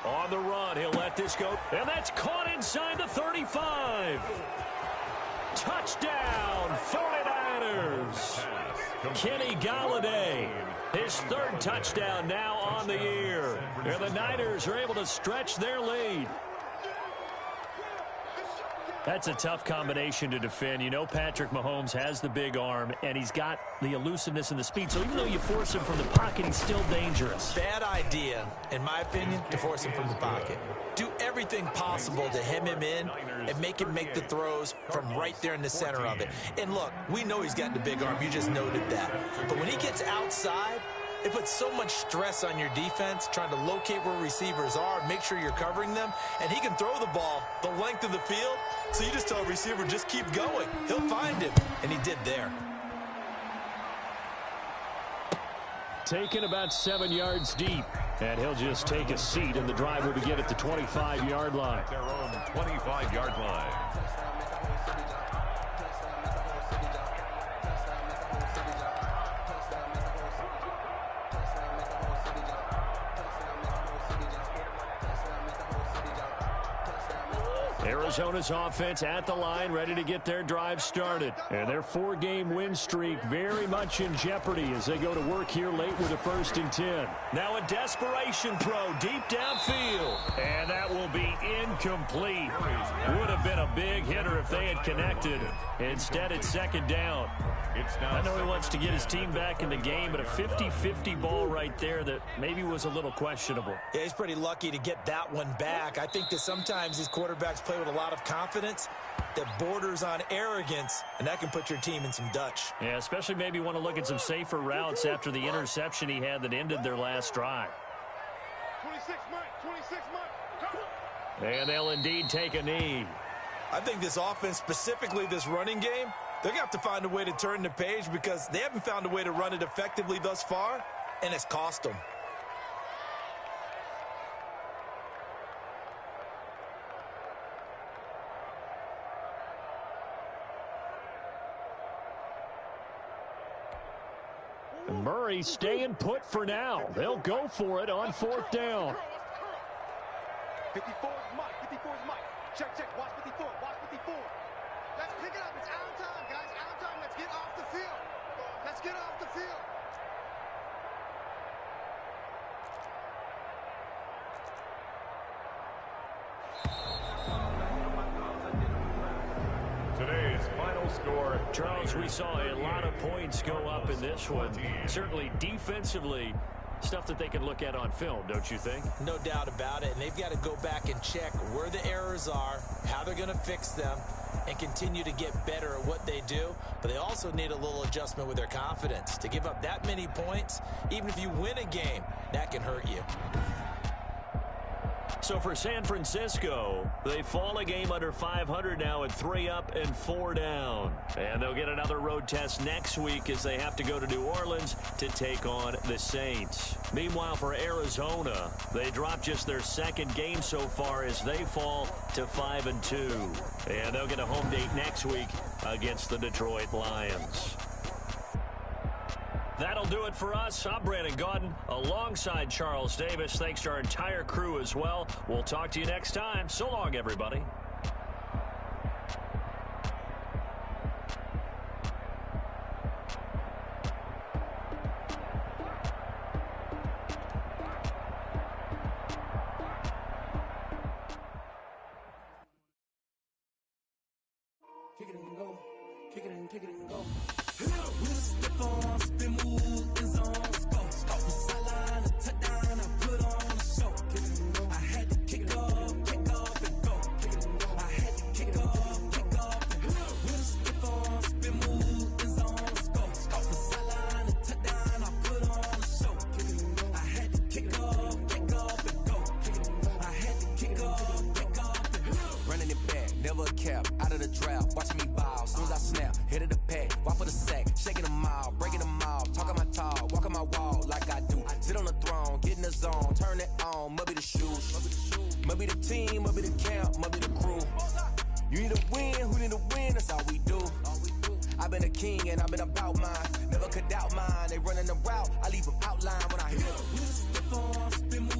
On the run, he'll let this go. And that's caught inside the 35. Touchdown, 49ers. Kenny Golladay, his third touchdown now on the year. And the Niners are able to stretch their lead. That's a tough combination to defend. You know Patrick Mahomes has the big arm, and he's got the elusiveness and the speed. So even though you force him from the pocket, he's still dangerous. Bad idea, in my opinion, to force him from the pocket. Do everything possible to hem him in and make him make the throws from right there in the center of it. And look, we know he's got the big arm. You just noted that. But when he gets outside, it puts so much stress on your defense trying to locate where receivers are, make sure you're covering them, and he can throw the ball the length of the field. So you just tell a receiver, just keep going. He'll find him, and he did there. Taken about 7 yards deep, and he'll just take a seat, and the drive will begin at the 25-yard line. Their own 25-yard line. Arizona's offense at the line, ready to get their drive started. And their 4-game win streak very much in jeopardy as they go to work here late with a 1st and 10. Now a desperation throw deep downfield. And that will be incomplete. Would have been a big hitter if they had connected. Instead, it's 2nd down. I know he wants to get his team back in the game, but a 50-50 ball right there that maybe was a little questionable. Yeah, he's pretty lucky to get that one back. I think that sometimes these quarterbacks play with a lot of confidence that borders on arrogance, and that can put your team in some Dutch. Yeah, especially maybe want to look at some safer routes after the interception he had that ended their last drive. 26 months. And they'll indeed take a knee. I think this offense, specifically this running game, they're going to have to find a way to turn the page because they haven't found a way to run it effectively thus far, and it's cost them. Murray staying put for now. They'll go for it on 4th down. 54 is Mike. 54 is Mike. Check. Watch 54. Watch 54. Let's pick it up. It's out of time, guys. Out of time. Let's get off the field. Let's get off the field. Today's final score. Charles, we saw a lot of points go up in this one. Certainly defensively, stuff that they can look at on film, don't you think? No doubt about it, and they've got to go back and check where the errors are, how they're going to fix them, and continue to get better at what they do. But they also need a little adjustment with their confidence. To give up that many points, even if you win a game, that can hurt you. So for San Francisco, they fall a game under 500 now at 3 up and 4 down. And they'll get another road test next week as they have to go to New Orleans to take on the Saints. Meanwhile, for Arizona, they dropped just their 2nd game so far as they fall to 5-2. And they'll get a home date next week against the Detroit Lions. That'll do it for us. I'm Brandon Gaudin alongside Charles Davis. Thanks to our entire crew as well. We'll talk to you next time. So long, everybody. Kick it and go. Kick it and kick it and go. With a stiff arm, spin move, is on scope. From sideline to touchdown, I put on a show. I had to kick off and go. I had to kick off and go. With a stiff arm, spin move, is on scope. From sideline to touchdown, I put on a show. I had to kick off and go. I had to kick off and go. Running it back, never a cap, out of the drought, watching me ball, soon as I snap, hit of the pack, walk for the sack, shaking them out, breaking them out, talking my talk, walking my wall like I do, sit on the throne, get in the zone, turn it on, must be the shoes, must be the team, must be the camp, must be the crew, you need to win, who need to win, that's all we do, I've been a king and I've been about mine, never could doubt mine, they running the route, I leave them outline when I hit them.